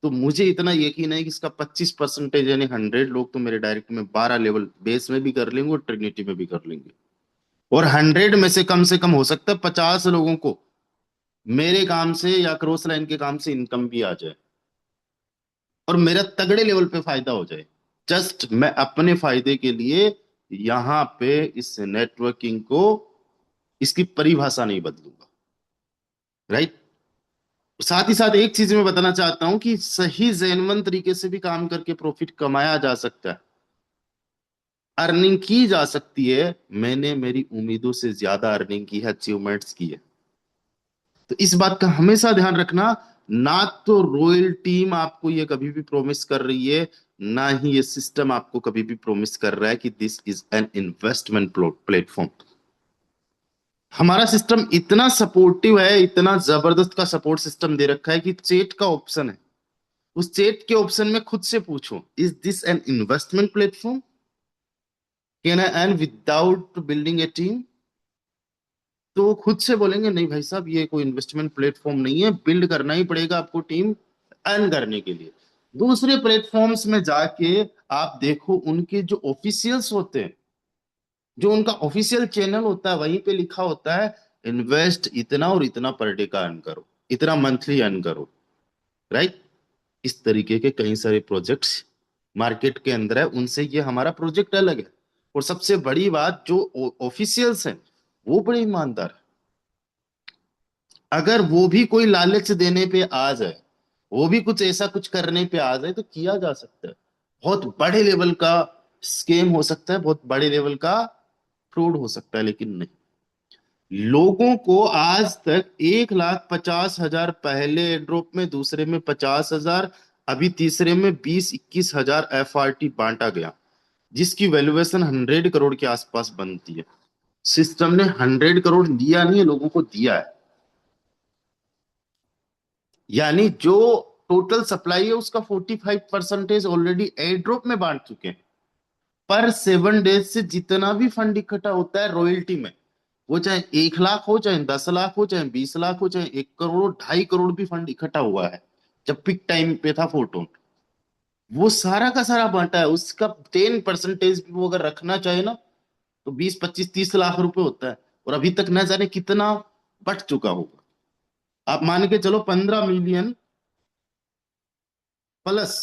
तो मुझे इतना यकीन है कि इसका 25%, यानी 100 लोग तो मेरे डायरेक्ट में 12 लेवल बेस में भी कर लेंगे और ट्रिनिटी में भी कर लेंगे। और 100 में से कम हो सकता है 50 लोगों को मेरे काम से या क्रॉस लाइन के काम से इनकम भी आ जाए, और मेरा तगड़े लेवल पे फायदा हो जाए। जस्ट मैं अपने फायदे के लिए यहां पे इस नेटवर्किंग को, इसकी परिभाषा नहीं बदलूंगा, राइट? साथ ही साथ एक चीज मैं बताना चाहता हूं कि सही जेन्युइन तरीके से भी काम करके प्रॉफिट कमाया जा सकता है, अर्निंग की जा सकती है। मैंने मेरी उम्मीदों से ज्यादा अर्निंग की है, अचीवमेंट्स की है। तो इस बात का हमेशा ध्यान रखना। ना तो रॉयल टीम आपको ये कभी भी प्रॉमिस कर रही है, ना ही ये सिस्टम आपको कभी भी प्रॉमिस कर रहा है कि this is an investment platform. हमारा सिस्टम इतना सपोर्टिव है, इतना जबरदस्त का सपोर्ट सिस्टम दे रखा है कि चेट का ऑप्शन है, उस चेट के ऑप्शन में खुद से पूछो, is this an investment platform? Can I earn without building A team? तो वो खुद से बोलेंगे नहीं भाई साहब, ये कोई इन्वेस्टमेंट प्लेटफॉर्म नहीं है, बिल्ड करना ही पड़ेगा आपको टीम अर्न करने के लिए। दूसरे प्लेटफॉर्म्स में जाके आप देखो, उनके जो ऑफिशियल्स होते हैं, जो उनका ऑफिशियल चैनल होता है, वहीं पे लिखा होता है इन्वेस्ट इतना और इतना पर डे का अर्न करो, इतना मंथली अर्न करो, राइट? इस तरीके के कई सारे प्रोजेक्ट्स मार्केट के अंदर है, उनसे ये हमारा प्रोजेक्ट अलग है। और सबसे बड़ी बात, जो ऑफिशियल्स हैं वो बड़े ईमानदार हैं। अगर वो भी कोई लालच देने पे आ जाए, वो भी कुछ ऐसा कुछ करने पे आ जाए, तो किया जा सकता है। बहुत बड़े लेवल का स्केम हो सकता है, बहुत बड़े लेवल का फ्रॉड हो सकता है, लेकिन नहीं। लोगों को आज तक 1,50,000, पहले ड्रॉप में, दूसरे में 50,000, अभी तीसरे में 20-21 हजार FRT बांटा गया, जिसकी वैल्यूएशन 100 करोड़ के आसपास बनती है। सिस्टम ने 100 करोड़ दिया नहीं है, लोगों को दिया है। यानी जो टोटल सप्लाई है उसका 45% ऑलरेडी एयर ड्रॉप में बांट चुके हैं। पर 7 डेज से जितना भी फंड इकट्ठा होता है रॉयल्टी में, वो चाहे 1 लाख हो, चाहे 10 लाख हो, चाहे 20 लाख हो, चाहे 1 करोड़ 2.5 करोड़ भी फंड इकट्ठा हुआ है जब पिक टाइम पे था फोटोन, वो सारा का सारा बांटा है। उसका 10% भी वो अगर रखना चाहे ना, तो 20 25 30 लाख रुपए होता है। और अभी तक न जाने कितना बट चुका होगा। आप मान के चलो 15 मिलियन प्लस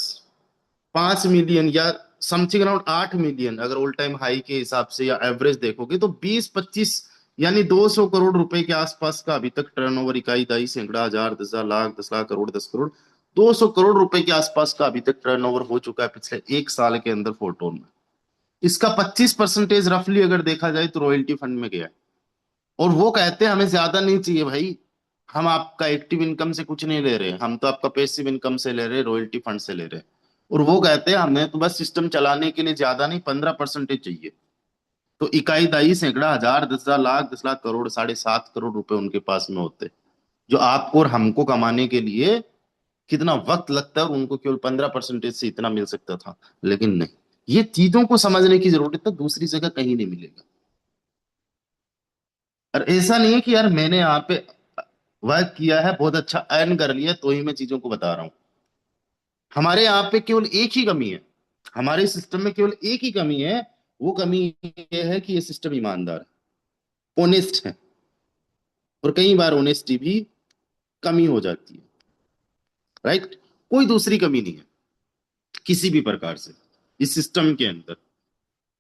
5 मिलियन या समथिंग अराउंड 8 मिलियन, अगर ऑल टाइम हाई के हिसाब से या एवरेज देखोगे तो 20 25 यानी 200 करोड़ रुपए के आसपास का अभी तक टर्नओवर, इकाई दाई सैकड़ा हजार 10 लाख 10 लाख करोड़ 10 करोड़, 200 करोड़ रुपए के आसपास का अभी तक टर्नओवर हो चुका है पिछले 1 साल के अंदर फोटोन में। इसका 25% रफली अगर देखा जाए तो रॉयल्टी फंड में गया है। और वो कहते हैं हमें ज्यादा नहीं चाहिए भाई, हम आपका एक्टिव इनकम से कुछ नहीं ले रहे, हम तो आपका पैसिव इनकम से ले रहे, रॉयल्टी फंड से ले रहे। और वो कहते हैं हमें तो बस सिस्टम चलाने के लिए ज्यादा नहीं 15% चाहिए। तो इकाई दाई सैकड़ा हजार 10 लाख 10 लाख करोड़ 7.5 करोड़ रुपए उनके पास में होते, जो आपको और हमको कमाने के लिए कितना वक्त लगता है, और उनको केवल 15% से इतना मिल सकता था। लेकिन नहीं, ये चीजों को समझने की जरूरत है, दूसरी जगह कहीं नहीं मिलेगा। और ऐसा नहीं है कि यार मैंने यहाँ पे वर्क किया है बहुत अच्छा अर्न कर लिया तो ही मैं चीजों को बता रहा हूँ। हमारे यहाँ पे केवल एक ही कमी है, हमारे सिस्टम में केवल एक ही कमी है। वो कमी ये है कि ये सिस्टम ईमानदार है, ओनेस्ट है। और कई बार ओनेस्टी भी कमी हो जाती है, राइट। कोई दूसरी कमी नहीं है किसी भी प्रकार से इस सिस्टम के अंदर।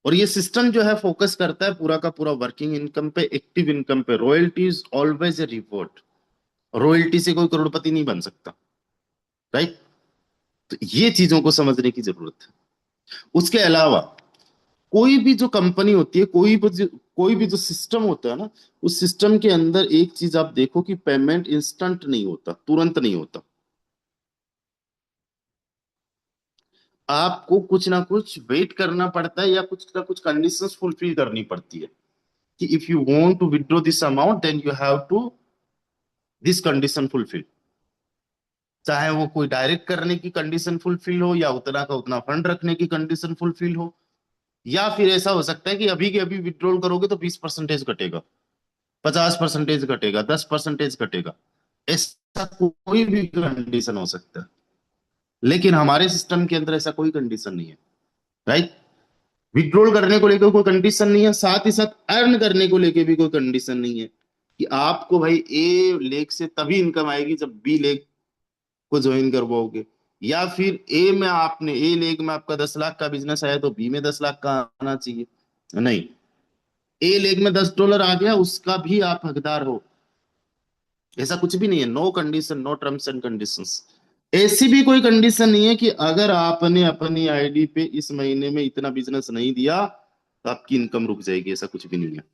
और ये सिस्टम जो है फोकस करता है पूरा का पूरा वर्किंग इनकम पे, एक्टिव इनकम पे। Royalty is always a reward, royalty से कोई करोड़पति नहीं बन सकता, राइट। तो ये चीजों को समझने की जरूरत है। उसके अलावा कोई भी जो कंपनी होती है, कोई भी जो सिस्टम होता है ना, उस सिस्टम के अंदर एक चीज आप देखो कि पेमेंट इंस्टेंट नहीं होता, तुरंत नहीं होता। आपको कुछ ना कुछ वेट करना पड़ता है या कुछ ना कुछ कंडीशंस फुलफिल करनी पड़ती है कि if you want to withdraw this amount then you have to this condition fulfil. चाहे वो कोई डायरेक्ट करने की कंडीशन फुलफिल हो, या उतना का उतना फंड रखने की कंडीशन फुलफिल हो, या फिर ऐसा हो सकता है कि अभी के अभी विड्रॉल करोगे तो 20% कटेगा, 50% घटेगा, 10% घटेगा। ऐसा कोई भी कंडीशन हो सकता है। लेकिन हमारे सिस्टम के अंदर ऐसा कोई कंडीशन नहीं है, राइट। विड्रॉल करने को लेकर कोई कंडीशन नहीं है, साथ ही साथ अर्न करने को लेकर भी कोई कंडीशन नहीं है कि आपको भाई ए लेग से तभी इनकम आएगी जब बी लेग को ज्वाइन करवाओगे, या फिर ए लेग में आपका 10 लाख का बिजनेस आया तो बी में 10 लाख का आना चाहिए। नहीं, ए लेग में $10 आ गया उसका भी आप हकदार हो, ऐसा कुछ भी नहीं है। No condition, no terms and conditions. ऐसी भी कोई कंडीशन नहीं है कि अगर आपने अपनी आईडी पे इस महीने में इतना बिजनेस नहीं दिया तो आपकी इनकम रुक जाएगी, ऐसा कुछ भी नहीं है।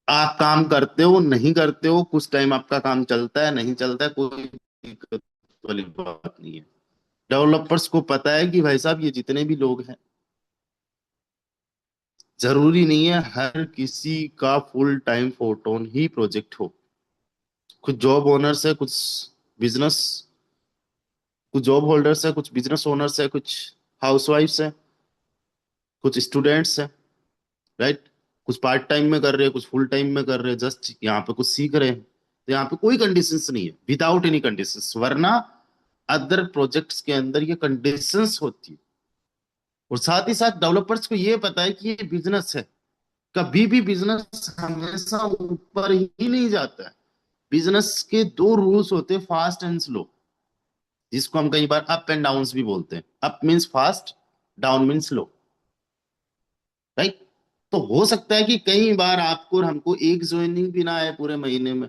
आप काम करते हो नहीं करते हो, कुछ टाइम आपका काम चलता है नहीं चलता है, कोई दिक्कत वाली बात नहीं है। डेवलपर्स को पता है कि भाई साहब ये जितने भी लोग हैं, जरूरी नहीं है हर किसी का फुल टाइम फोटोन ही प्रोजेक्ट हो। कुछ जॉब ओनर्स है, बिजनेस कुछ जॉब होल्डर्स है, कुछ बिजनेस ओनर्स है, कुछ हाउसवाइफ्स है, कुछ स्टूडेंट्स है, राइट। कुछ पार्ट टाइम में कर रहे हैं, कुछ फुल टाइम में कर रहे हैं, जस्ट यहाँ पे कुछ सीख रहे हैं। तो यहाँ पे कोई कंडीशंस नहीं है, विदाउट एनी कंडीशंस। वरना अदर प्रोजेक्ट्स के अंदर ये कंडीशंस होती है। और साथ ही साथ डेवलपर्स को ये पता है कि ये बिजनेस है, कभी भी बिजनेस हमेशा ऊपर ही नहीं जाता है। बिजनेस के दो रूल्स होते हैं, फास्ट एंड स्लो, जिसको हम कई बार अप एंड डाउन भी बोलते हैं। Up means fast, down means slow, right. तो हो सकता है कि कई बार आपको और हमको एक ज्वाइनिंग भी ना आए पूरे महीने में,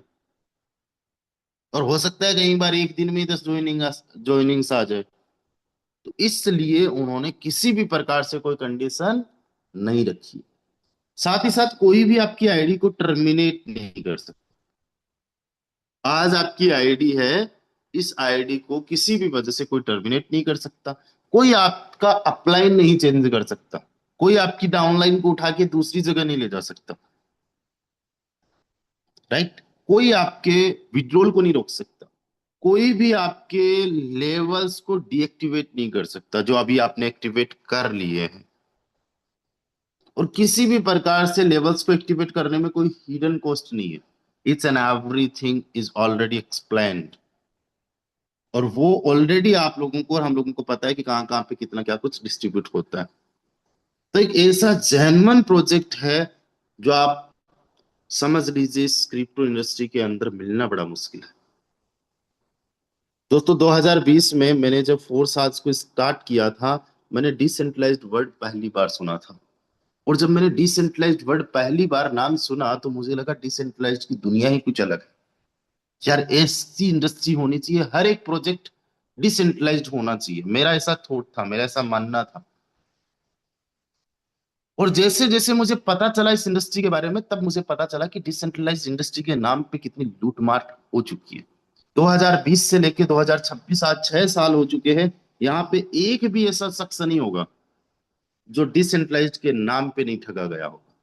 और हो सकता है कई बार एक दिन में ही 10 ज्वाइनिंग्स आ जाए। तो इसलिए उन्होंने किसी भी प्रकार से कोई कंडीशन नहीं रखी। साथ ही साथ कोई भी आपकी आईडी को टर्मिनेट नहीं कर सकता। आज आपकी आईडी है, इस आईडी को किसी भी वजह से कोई टर्मिनेट नहीं कर सकता, कोई आपका अपलाइन नहीं चेंज कर सकता, कोई आपकी डाउनलाइन को उठा के दूसरी जगह नहीं ले जा सकता, राइट। कोई आपके विड्रॉल को नहीं रोक सकता। कोई भी आपके लेवल्स को डीएक्टिवेट नहीं कर सकता जो अभी आपने एक्टिवेट कर लिए हैं। और किसी भी प्रकार से लेवल्स को एक्टिवेट करने में कोई हिडन कॉस्ट नहीं है। It's and everything is already explained. और वो ऑलरेडी आप लोगों को और हम लोगों को पता है कि कहाँ कहाँ पे कितना क्या कुछ डिस्ट्रीब्यूट होता है। तो एक ऐसा जेन्युइन प्रोजेक्ट है जो आप समझ लीजिए इस क्रिप्टो इंडस्ट्री के अंदर मिलना बड़ा मुश्किल है। दोस्तों 2020 में मैंने जब फोर साल्स को स्टार्ट किया था, मैंने डिसेंट्रलाइज्ड वर्ड पहली बार सुना था। और जब मैंने डिसेंट्रलाइज्ड वर्ड पहली बार नाम सुना तो मुझे लगा डिसेंट्रलाइज्ड की दुनिया ही कुछ अलग है। यार ऐसी इंडस्ट्री होनी चाहिए, हर एक प्रोजेक्ट डिसेंट्रलाइज्ड होना चाहिए। मेरा ऐसा थॉट था, मेरा ऐसा मानना था। और जैसे जैसे मुझे पता चला इस इंडस्ट्री के बारे में, तब मुझे पता चला कि डिसेंट्रलाइज्ड इंडस्ट्री के नाम पे कितनी लूटमार हो चुकी है। 2020 से लेके 2026 आज 6 साल हो चुके हैं। यहाँ पे एक भी ऐसा शख्स नहीं होगा जो डिसेंट्रलाइज्ड के नाम पे नहीं ठगा गया होगा।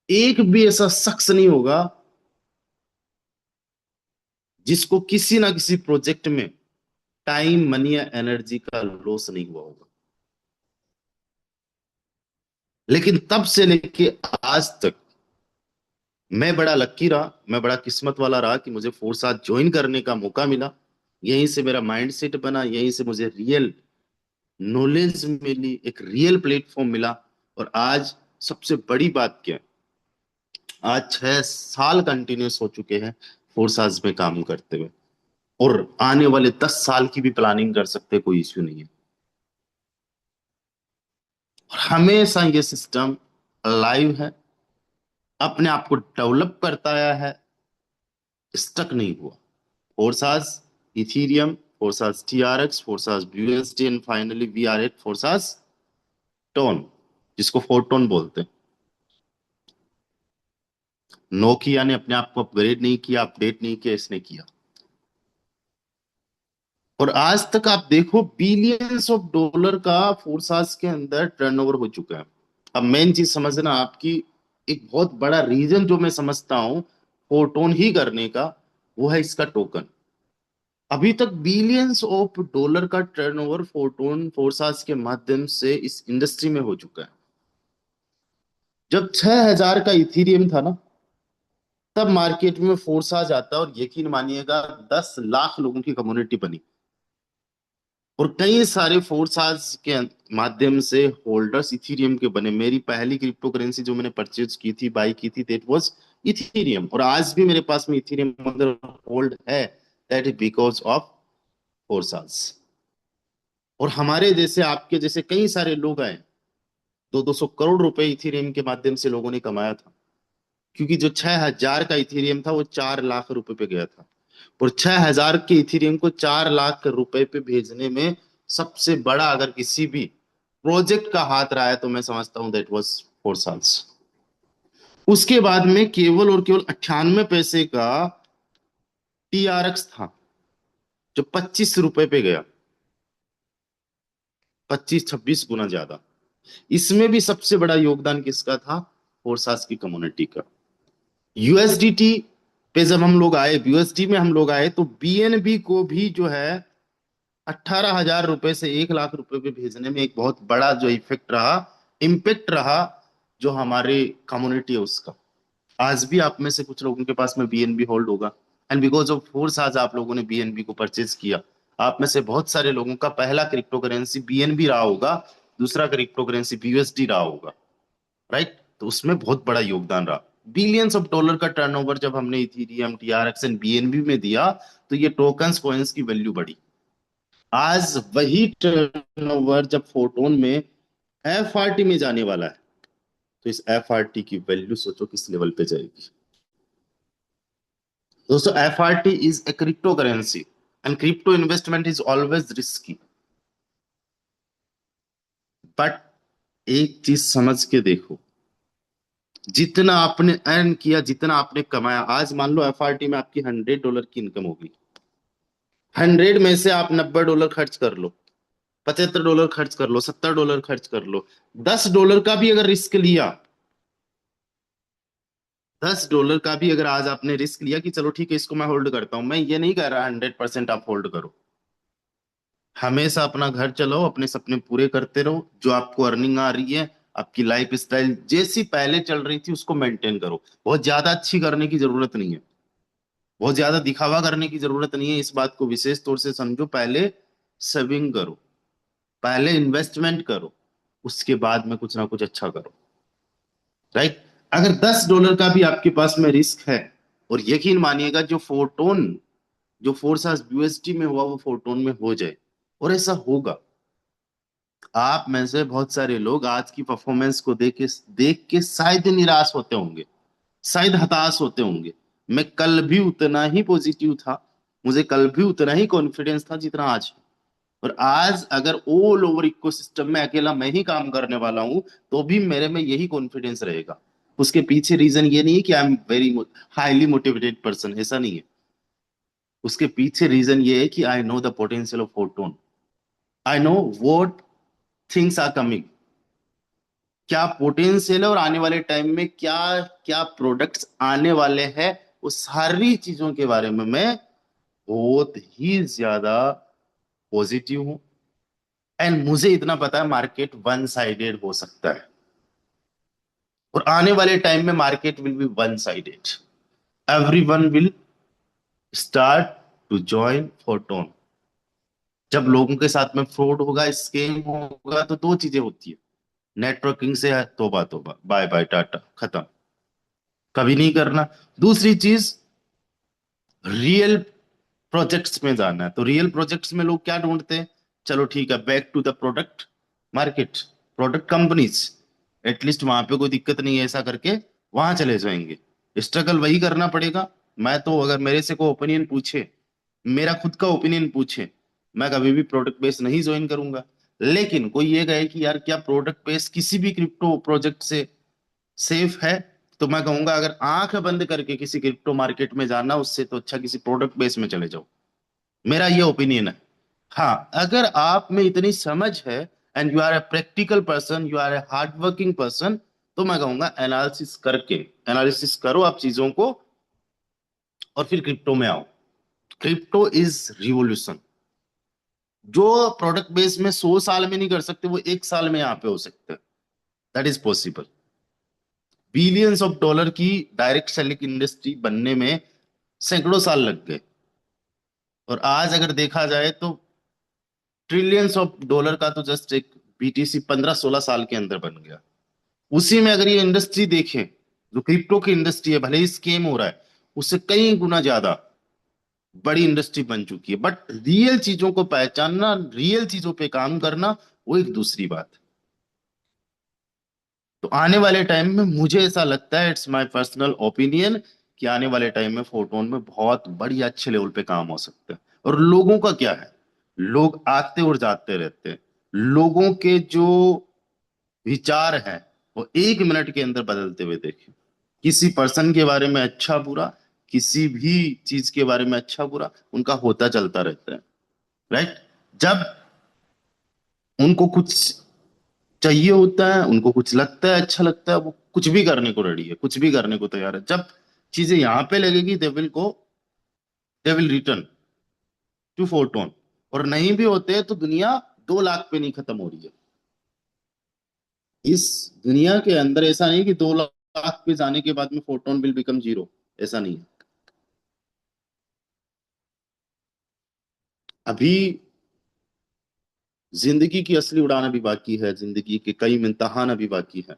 एक भी ऐसा शख्स नहीं होगा जिसको किसी ना किसी प्रोजेक्ट में टाइम मनी या एनर्जी का लॉस नहीं हुआ होगा। लेकिन तब से लेके आज तक मैं बड़ा लक्की रहा, मैं बड़ा किस्मत वाला रहा कि मुझे फोर्स साथ ज्वाइन करने का मौका मिला। यहीं से मेरा माइंड सेट बना, यहीं से मुझे रियल नॉलेज मिली, एक रियल प्लेटफॉर्म मिला। और आज सबसे बड़ी बात क्या है, आज 6 साल कंटिन्यूस हो चुके हैं फोर्स आज में काम करते हुए। और आने वाले 10 साल की भी प्लानिंग कर सकते, कोई इश्यू नहीं है। और हमेशा ये सिस्टम लाइव है, अपने आप को डेवलप करता आया है, स्टक नहीं हुआ। Forsage Ethereum, Forsage TRX, Forsage USD and finally we are at Forsage Ton, जिसको फोरटोन बोलते हैं। नोकिया ने अपने आप को अपग्रेड नहीं किया, अपडेट नहीं किया, इसने किया। और आज तक आप देखो बिलियंस ऑफ डॉलर का फोर्सास के अंदर टर्नओवर हो चुका है। अब मेन चीज समझना आपकी, एक बहुत बड़ा रीजन जो मैं समझता हूं फोरटोन ही करने का, वो है इसका टोकन। अभी तक बिलियंस ऑफ डॉलर का टर्नओवर फोटोन फोर्सास के माध्यम से इस इंडस्ट्री में हो चुका है। जब 6,000 का इथीरियम था ना, तब मार्केट में फोर्सास आता है और यकीन मानिएगा 10 लाख लोगों की कम्युनिटी बनी। और कई सारे फोर्सास के माध्यम से होल्डर्स इथीरियम के बने। मेरी पहली क्रिप्टो करेंसी जो मैंने परचेज की थी, बाई की थी, दैट वाज इथीरियम। और आज भी मेरे पास में इथीरियम अगर होल्ड है, दैट इज बिकॉज ऑफ फोर्सास। और हमारे जैसे आपके जैसे कई सारे लोग आए, 200 करोड़ रुपए इथेरियम के माध्यम से लोगों ने कमाया था। क्योंकि जो 6,000 का इथेरियम था वो 4 लाख रुपए पे गया था। और 6,000 के इथेरियम को 4 लाख रुपए पे भेजने में सबसे बड़ा अगर किसी भी प्रोजेक्ट का हाथ रहा है तो मैं समझता हूं दैट वाज फोर्साल्स। उसके बाद में केवल और केवल 98 पैसे का टीआरएक्स था जो 25 रुपए पे गया, 25-26 गुना ज्यादा। इसमें भी सबसे बड़ा योगदान किसका था? फोर्सास की कम्युनिटी का। यूएसडीटी पे जब हम लोग आए, यूएसडी में हम लोग आए, तो बीएनबी को भी जो है 18,000 रुपए से 1 लाख रुपए पे भेजने में एक बहुत बड़ा जो इफेक्ट रहा, इम्पेक्ट रहा, जो हमारे कम्युनिटी है उसका। आज भी आप में से कुछ लोगों के पास में बीएनबी होल्ड होगा, एंड बिकॉज ऑफ फोर्स आज आप लोगों ने बीएनबी को परचेज किया। आप में से बहुत सारे लोगों का पहला क्रिप्टो करेंसी बीएनबी रहा होगा, दूसरा क्रिप्टो करेंसी बीयूएसडी रहा होगा, राइट? तो उसमें बहुत बड़ा योगदान रहा। बिलियंस ऑफ डॉलर का टर्नओवर जब हमने इथीरियम, टीआरएक्स एंड बीएनबी में दिया, तो ये टोकन्स कॉइन्स की वैल्यू बढ़ी। आज वही टर्नओवर जब फोटोन में एफआरटी में जाने वाला है, तो इस एफआरटी की वैल्यू सोचो किस लेवल पे जाएगी। दोस्तों FRT is a crypto currency and crypto investment is always risky. But एक चीज समझ के देखो, जितना आपने अर्न किया, जितना आपने कमाया, आज मान लो एफआरटी में आपकी $100 की इनकम होगी। 100 में से आप $90 खर्च कर लो, $75 खर्च कर लो, $70 खर्च कर लो, 70 डॉलर खर्च कर लो, 70 डॉलर खर्च कर लो, 70 डॉलर खर्च कर लो, 70 डॉलर खर्च कर लो, 70 डॉलर खर्च कर लो, 70 डॉलर खर्च कर लो, 70 डॉलर खर्च कर लो, 70 डॉलर खर्च कर लो, 10 डॉलर का भी अगर रिस्क लिया, $10 का भी अगर आज आपने रिस्क लिया कि चलो ठीक है इसको मैं होल्ड करता हूं, मैं ये नहीं कह रहा 100% आप होल्ड करो। हमेशा अपना घर चलाओ, अपने सपने पूरे करते रहो, जो आपको अर्निंग आ रही है, आपकी लाइफ स्टाइल जैसी पहले चल रही थी उसको मेंटेन करो। बहुत ज्यादा अच्छी करने की जरूरत नहीं है, बहुत ज्यादा दिखावा करने की जरूरत नहीं है, इस बात को विशेष तौर से समझो। पहले सेविंग करो, पहले इन्वेस्टमेंट करो, उसके बाद में कुछ ना कुछ अच्छा करो। राइट। अगर $10 का भी आपके पास में रिस्क है, और यकीन मानिएगा जो फोटोन, जो फोर्स आज यूएसटी में हुआ वो फोटोन में हो जाए, और ऐसा होगा। आप में से बहुत सारे लोग आज की परफॉर्मेंस को देख के शायद निराश होते होंगे, शायद हताश होते होंगे। मैं कल भी उतना ही पॉजिटिव था, मुझे कल भी उतना ही कॉन्फिडेंस था जितना आज है। और आज अगर ऑल ओवर इकोसिस्टम में अकेला मैं ही काम करने वाला हूं, तो भी मेरे में यही कॉन्फिडेंस रहेगा। उसके पीछे रीजन ये नहीं है कि I am very highly motivated person, ऐसा नहीं है। उसके पीछे रीजन ये है कि I know the potential of Photon, I know what things are coming, क्या पोटेंशियल है, और आने वाले टाइम में क्या क्या प्रोडक्ट्स आने वाले हैं, वो सारी चीजों के बारे में मैं बहुत ही ज्यादा पॉजिटिव हूं। एंड मुझे इतना पता है मार्केट वन साइडेड हो सकता है, और आने वाले टाइम में market will be one sided. Every one will start to join Photon. जब लोगों के साथ में फ्रॉड होगा, स्कैम होगा, तो दो चीजें होती है। नेटवर्किंग से है, तोबा तोबा, बाय बाय टाटा, खत्म, कभी नहीं करना। दूसरी चीज, रियल प्रोजेक्ट्स में जाना है। तो रियल प्रोजेक्ट्स में लोग क्या ढूंढते हैं? चलो ठीक है, back to the product market, product companies, at least वहां पे कोई दिक्कत नहीं है, ऐसा करके वहां चले जाएंगे। स्ट्रगल वही करना पड़ेगा। मैं तो, अगर मेरे से कोई ओपिनियन पूछे, मेरा खुद का ओपिनियन पूछे, मैं कभी भी प्रोडक्ट बेस नहीं ज्वाइन करूंगा। लेकिन कोई ये कहे कि यार क्या प्रोडक्ट बेस किसी भी क्रिप्टो प्रोजेक्ट से सेफ है, तो मैं कहूंगा अगर आंख बंद करके किसी क्रिप्टो मार्केट में जाना, उससे तो अच्छा किसी प्रोडक्ट बेस में चले जाओ। मेरा ये ओपिनियन है। हाँ, अगर आप में इतनी समझ है, and you are a practical person, you are a hard working person, तो मैं कहूंगा एनालिसिस करो आप चीजों को, और फिर क्रिप्टो में आओ। Crypto is revolution. जो प्रोडक्ट बेस में 100 साल में नहीं कर सकते, वो 1 साल में यहाँ पे हो सकते हैं। That is possible. Billions of dollar की डायरेक्ट सेलिंग इंडस्ट्री बनने में सैकड़ों साल लग गए, और आज अगर देखा जाए तो ट्रिलियंस ऑफ डॉलर का तो जस्ट एक बीटीसी 15-16 साल के अंदर बन गया। उसी में अगर ये इंडस्ट्री देखें, जो क्रिप्टो की इंडस्ट्री है, भले ही स्केम हो रहा है, उससे कई गुना ज्यादा बड़ी इंडस्ट्री बन चुकी है। बट रियल चीजों को पहचानना, रियल चीजों पे काम करना, वो एक दूसरी बात है। तो आने वाले टाइम में मुझे ऐसा लगता है, इट्स माय पर्सनल ओपिनियन, कि आने वाले टाइम में फोटोन में बहुत बड़ी अच्छे लेवल पे काम हो सकता है। और लोगों का क्या है, लोग आते और जाते रहते हैं। लोगों के जो विचार हैं, वो 1 मिनट के अंदर बदलते हुए देखे। किसी पर्सन के बारे में अच्छा बुरा, किसी भी चीज के बारे में अच्छा बुरा, उनका होता चलता रहता है। राइट। जब उनको कुछ चाहिए होता है, उनको कुछ लगता है, अच्छा लगता है, वो कुछ भी करने को रेडी है, कुछ भी करने को तैयार है। जब चीजें यहाँ पे लगेगी, they will return to Photon. और नहीं भी होते हैं तो दुनिया 2 लाख पे नहीं खत्म हो रही है। इस दुनिया के अंदर ऐसा नहीं कि 2 लाख पे जाने के बाद में फोटोन विल बिकम जीरो, ऐसा नहीं है। अभी जिंदगी की असली उड़ान अभी बाकी है, जिंदगी के कई इम्तिहान अभी बाकी है।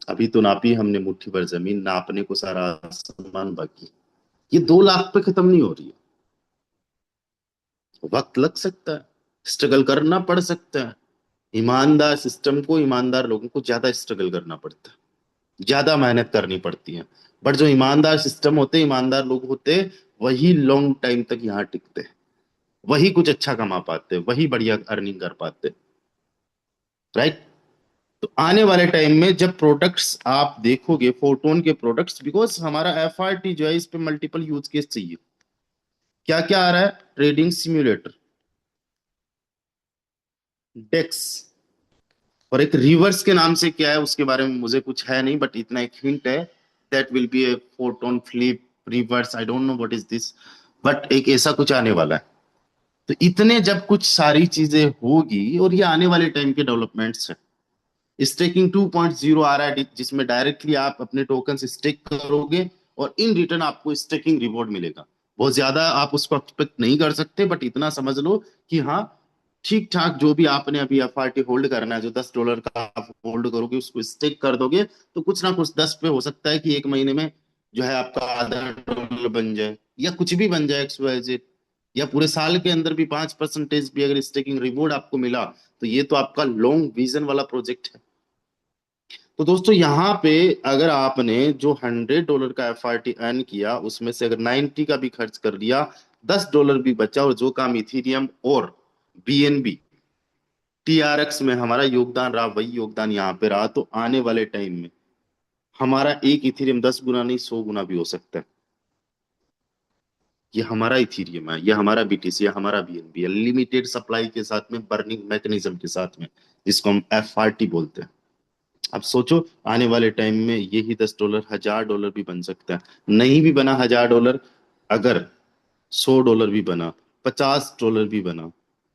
अभी तो नापी हमने मुट्ठी भर जमीन, नापने को सारा आसमान बाकी है। ये 2 लाख पे खत्म नहीं हो रही है। वक्त लग सकता है, स्ट्रगल करना पड़ सकता है। ईमानदार सिस्टम को, ईमानदार लोगों को ज्यादा स्ट्रगल करना पड़ता है, ज्यादा मेहनत करनी पड़ती है। बट जो ईमानदार सिस्टम होते, ईमानदार लोग होते, वही लॉन्ग टाइम तक यहाँ टिकते हैं, वही कुछ अच्छा कमा पाते, वही बढ़िया अर्निंग कर पाते। राइट। तो आने वाले टाइम में जब प्रोडक्ट्स आप देखोगे, फोटोन के प्रोडक्ट्स, बिकॉज हमारा एफआरटी जो है, इस पे मल्टीपल यूज केस चाहिए। क्या क्या आ रहा है? ट्रेडिंग सिम्युलेटर, डेक्स, और एक रिवर्स के नाम से क्या है उसके बारे में मुझे कुछ है नहीं, बट इतना एक हिंट है that will be a photon flip reverse, I don't know what is this, but एक ऐसा कुछ आने वाला है। तो इतने जब कुछ सारी चीजें होगी, और ये आने वाले टाइम के डेवलपमेंट्स है। स्टेकिंग 2.0 आ रहा है जिसमें डायरेक्टली आप अपने टोकन स्टेक करोगे और इन रिटर्न आपको स्टेकिंग रिवॉर्ड मिलेगा। बहुत ज्यादा आप उसको एक्सपेक्ट नहीं कर सकते, बट इतना समझ लो कि हाँ, ठीक ठाक जो भी आपने अभी एफआरटी होल्ड करना है, जो $10 का आप होल्ड करोगे उसको स्टेक कर दोगे, तो कुछ ना कुछ 10 पे हो सकता है कि एक महीने में जो है आपका $1 बन जाए, या कुछ भी बन जाए XYZ, या पूरे साल के अंदर भी 5% भी अगर स्टेकिंग रिवॉर्ड आपको मिला, तो ये तो आपका लॉन्ग विजन वाला प्रोजेक्ट है। तो दोस्तों यहाँ पे अगर आपने जो $100 का एफआरटी अर्न किया, उसमें से अगर 90 का भी खर्च कर दिया, $10 भी बचा, और जो काम इथीरियम और बीएनबी टीआरएक्स में हमारा योगदान रहा, वही योगदान यहाँ पे रहा, तो आने वाले टाइम में हमारा एक इथीरियम 10 गुना नहीं 100 गुना भी हो सकता है। ये हमारा इथीरियम है, ये हमारा बीटीसी है, हमारा बीएनबी है, लिमिटेड सप्लाई के साथ में, बर्निंग मैकेनिज्म के साथ में, जिसको हम एफआरटी बोलते हैं। अब सोचो आने वाले टाइम में यही $10 $1,000 भी बन सकता है। नहीं भी बना $1,000, अगर $100 भी बना, $50 भी बना,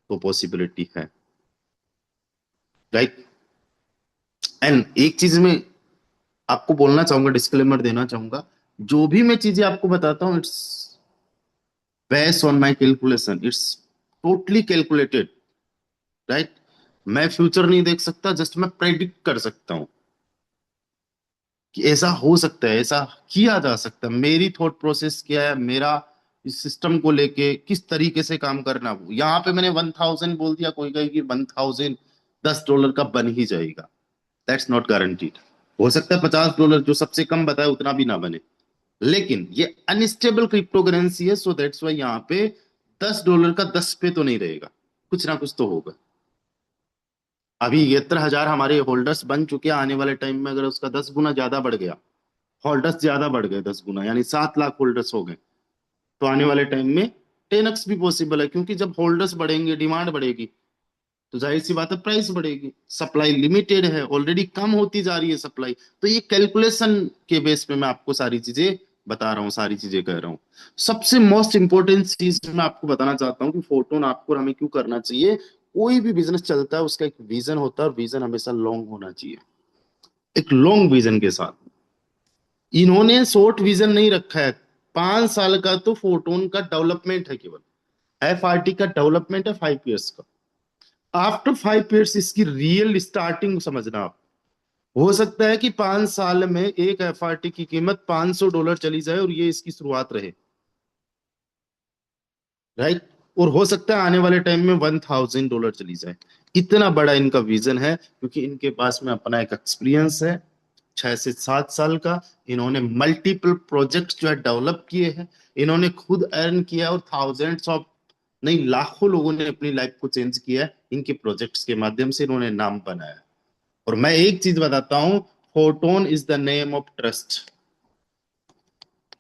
तो पॉसिबिलिटी है, राइट। एंड एक चीज में आपको बोलना चाहूंगा, डिस्क्लेमर देना चाहूंगा, जो भी मैं चीजें आपको बताता हूँ, it's based on my calculation, it's totally calculated, right. मैं फ्यूचर नहीं देख सकता, जस्ट मैं प्रेडिक्ट कर सकता हूँ कि ऐसा हो सकता है, ऐसा किया जा सकता है, मेरी थॉट प्रोसेस क्या है, मेरा इस सिस्टम को लेके किस तरीके से काम करना हो। यहाँ पे मैंने 1000 बोल दिया, कोई कहे कि 1000 $10 का बन ही जाएगा, दैट्स नॉट गारंटीड। हो सकता है $50 जो सबसे कम बताया उतना भी ना बने, लेकिन ये अनस्टेबल क्रिप्टो करेंसी है, सो दैट्स वाई यहाँ पे $10 का 10 पे तो नहीं रहेगा, कुछ ना कुछ तो होगा। अभी 73,000 हमारे होल्डर्स बन चुके हैं, आने वाले टाइम में अगर उसका 10 गुना ज्यादा बढ़ गया, होल्डर्स ज्यादा बढ़ गए 10 गुना, यानी 7 लाख होल्डर्स हो गए, तो आने वाले टाइम में 10x भी पॉसिबल है, क्योंकि जब होल्डर्स बढ़ेंगे, डिमांड बढ़ेगी, तो जाहिर सी बात है प्राइस बढ़ेगी। सप्लाई लिमिटेड है, ऑलरेडी कम होती जा रही है सप्लाई। तो ये कैलकुलेशन के बेस पे मैं आपको सारी चीजें बता रहा हूँ, सारी चीजें कह रहा हूँ। सबसे मोस्ट इंपॉर्टेंट चीज मैं आपको बताना चाहता हूँ कि फोटोन आपको और हमें क्यों करना चाहिए। कोई भी बिजनेस चलता है उसका एक विजन होता है, और विजन हमेशा लॉन्ग होना चाहिए, एक लॉन्ग विजन के साथ। इन्होंने शॉर्ट विजन नहीं रखा है। 5 साल का तो फोटोन का डेवलपमेंट है, केवल एफआरटी का डेवलपमेंट है 5 इयर्स का। आफ्टर 5 इयर्स इसकी रियल स्टार्टिंग समझना आप। हो सकता है कि 5 साल में एक एफआरटी की कीमत $500 चली जाए और ये इसकी शुरुआत रहे, राइट। और हो सकता है आने वाले टाइम में $1,000 चली जाए। इतना बड़ा इनका विजन है, क्योंकि इनके पास में अपना एक एक्सपीरियंस है 6 से 7 साल का। इन्होंने मल्टीपल प्रोजेक्ट जो है डेवलप किए हैं, इन्होंने खुद अर्न किया, और थाउजेंड्स ऑफ नहीं लाखों लोगों ने अपनी लाइफ को चेंज किया है इनके प्रोजेक्ट्स के माध्यम से, इन्होंने नाम बनाया। और मैं एक चीज बताता हूं, photon is the name of trust.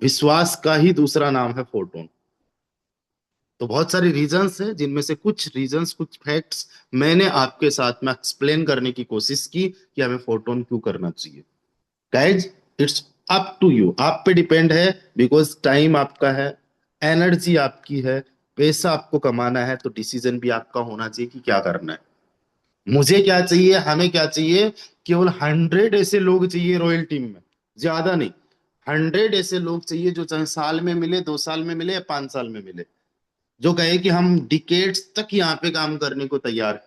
विश्वास का ही दूसरा नाम है फोटोन। तो बहुत सारे रीजंस हैं, जिनमें से कुछ रीजंस, कुछ फैक्ट्स मैंने आपके साथ में एक्सप्लेन करने की कोशिश की कि हमें फोटोन क्यों करना चाहिए। Guys, it's up to you, आप पे डिपेंड है, बिकॉज टाइम आपका है, एनर्जी आपकी है, पैसा आपको कमाना है, तो डिसीजन भी आपका होना चाहिए कि क्या करना है। मुझे क्या चाहिए, हमें क्या चाहिए, केवल 100 ऐसे लोग चाहिए रॉयल टीम में, ज्यादा नहीं। 100 ऐसे लोग चाहिए जो चाहे साल में मिले, 2 साल में मिले, या 5 साल में मिले, जो कहे कि हम डिकेड्स तक यहाँ पे काम करने को तैयार है,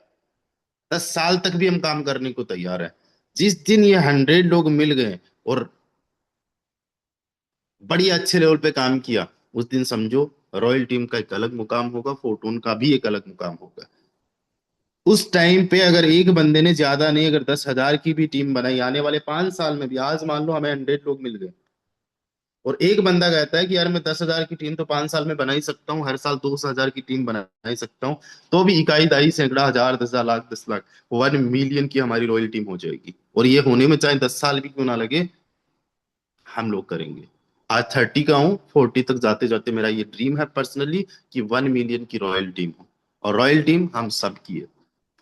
10 साल तक भी हम काम करने को तैयार है। जिस दिन ये 100 लोग मिल गए और बड़ी अच्छे लेवल पे काम किया, उस दिन समझो रॉयल टीम का एक अलग मुकाम होगा, फोर्टून का भी एक अलग मुकाम होगा। उस टाइम पे अगर एक बंदे ने, ज्यादा नहीं, अगर 10,000 की भी टीम बनाई, आने वाले 5 साल में भी, आज मान लो हमें 100 लोग मिल गए, और एक बंदा कहता है कि यार मैं 10,000 की टीम तो 5 साल में बना ही सकता हूँ, हर साल 2,000 की टीम बना ही सकता हूँ, तो भी इकाई दाई सैकड़ा हजार 10,000 लाख 10 लाख 1 मिलियन की हमारी रॉयल टीम हो जाएगी। और ये होने में चाहे 10 साल भी क्यों ना लगे, हम लोग करेंगे। आज 30 का हूँ, 40 तक जाते जाते मेरा ये ड्रीम है पर्सनली कि 1 मिलियन की रॉयल टीम हो, और रॉयल टीम हम सब की है,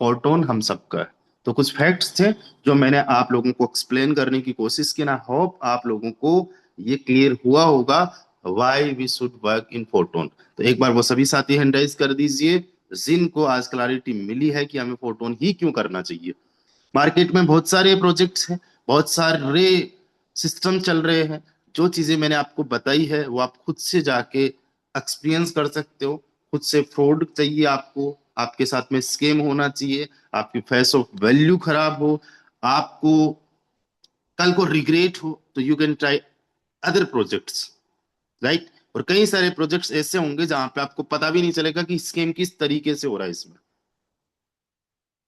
फोर्टोन हम सबका है। तो कुछ फैक्ट्स थे जो मैंने आप लोगों को एक्सप्लेन करने की कोशिश की ना। होप आप लोगों को ये क्लियर हुआ होगा why we should work in Photon. तो एक बार वो सभी साथी हैंड राइज कर दीजिए जिनको आज क्लैरिटी मिली है कि हमें फोटोन ही क्यों करना चाहिए। मार्केट में बहुत सारे प्रोजेक्ट्स हैं, बहुत सारे सिस्टम चल रहे हैं। जो चीजें मैंने आपको बताई है वो आप खुद से जाके एक्सपीरियंस कर सकते हो। खुद से फ्रॉड चाहिए आपको, आपके साथ में स्कैम होना चाहिए, आपकी फेस ऑफ वैल्यू खराब हो, आपको कल को रिग्रेट हो, तो you can try other projects, right. और कई सारे प्रोजेक्ट्स ऐसे होंगे जहां पे आपको पता भी नहीं चलेगा कि स्कैम किस तरीके से हो रहा है, इसमें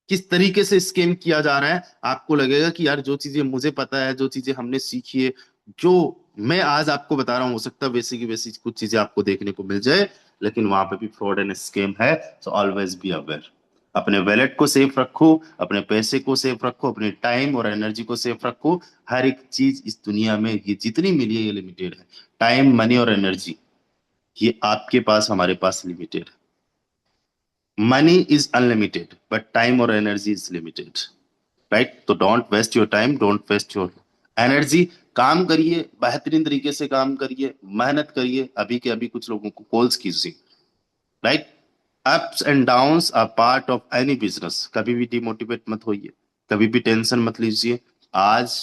किस तरीके से स्कैम किया जा रहा है। आपको लगेगा कि यार जो चीजें मुझे पता है, जो चीजें हमने सीखी है, जो मैं आज आपको बता रहा हूँ, हो सकता है वैसी की वैसी कुछ चीजें आपको देखने को मिल जाए, लेकिन वहां पे भी फ्रॉड एंड स्कैम है। So always be aware. अपने वैलेट को सेफ रखो, अपने पैसे को सेफ रखो, अपने टाइम और एनर्जी को सेफ रखो। हर एक चीज इस दुनिया में ये जितनी मिली है ये लिमिटेड है। टाइम, मनी और एनर्जी, ये आपके पास, हमारे पास लिमिटेड है। Money is unlimited but time और एनर्जी इज लिमिटेड, राइट। तो don't waste your time, don't waste your energy. काम करिए, बेहतरीन तरीके से काम करिए, मेहनत करिए, अभी के अभी कुछ लोगों को कॉल्स कीजिए, right. Ups and downs are part of any business. कभी भी डिमोटिवेट मत होइए, कभी भी टेंशन मत लीजिए। आज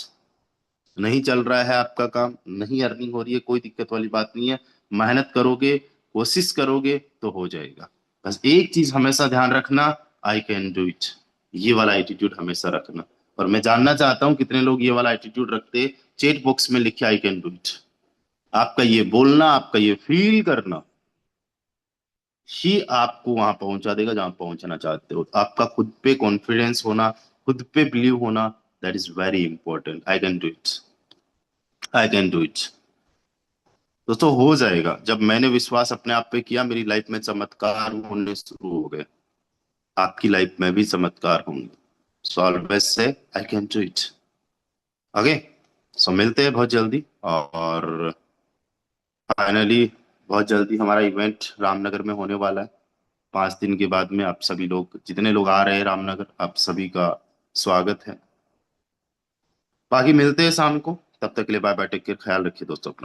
नहीं चल रहा है आपका काम, नहीं अर्निंग हो रही है, कोई दिक्कत वाली बात नहीं है। मेहनत करोगे, कोशिश करोगे तो हो जाएगा। बस एक चीज हमेशा ध्यान रखना, आई कैन डू इट। ये वाला एटीट्यूड हमेशा रखना। और मैं जानना चाहता हूं कितने लोग ये वाला एटीट्यूड रखते। चेट बॉक्स में लिखे आई कैन डू इट। आपका ये बोलना, आपका ये फील करना ही आपको वहां पहुंचा देगा जहां पहुंचना चाहते हो। आपका खुद पे कॉन्फिडेंस होना, खुद पे बिलीव होना, that is very important. I can do it, I can do it. दोस्तों हो जाएगा। जब मैंने विश्वास अपने आप पे किया, मेरी लाइफ में चमत्कार होने शुरू हो गए। आपकी लाइफ में भी चमत्कार होंगे। So always say I can do it. Okay. So मिलते हैं बहुत जल्दी। और फाइनली बहुत जल्दी हमारा इवेंट रामनगर में होने वाला है। 5 दिन के बाद में आप सभी लोग, जितने लोग आ रहे हैं रामनगर, आप सभी का स्वागत है। बाकी मिलते हैं शाम को। तब तक के लिए बाय बाय, टेक केयर, ख्याल रखिए दोस्तों अपना।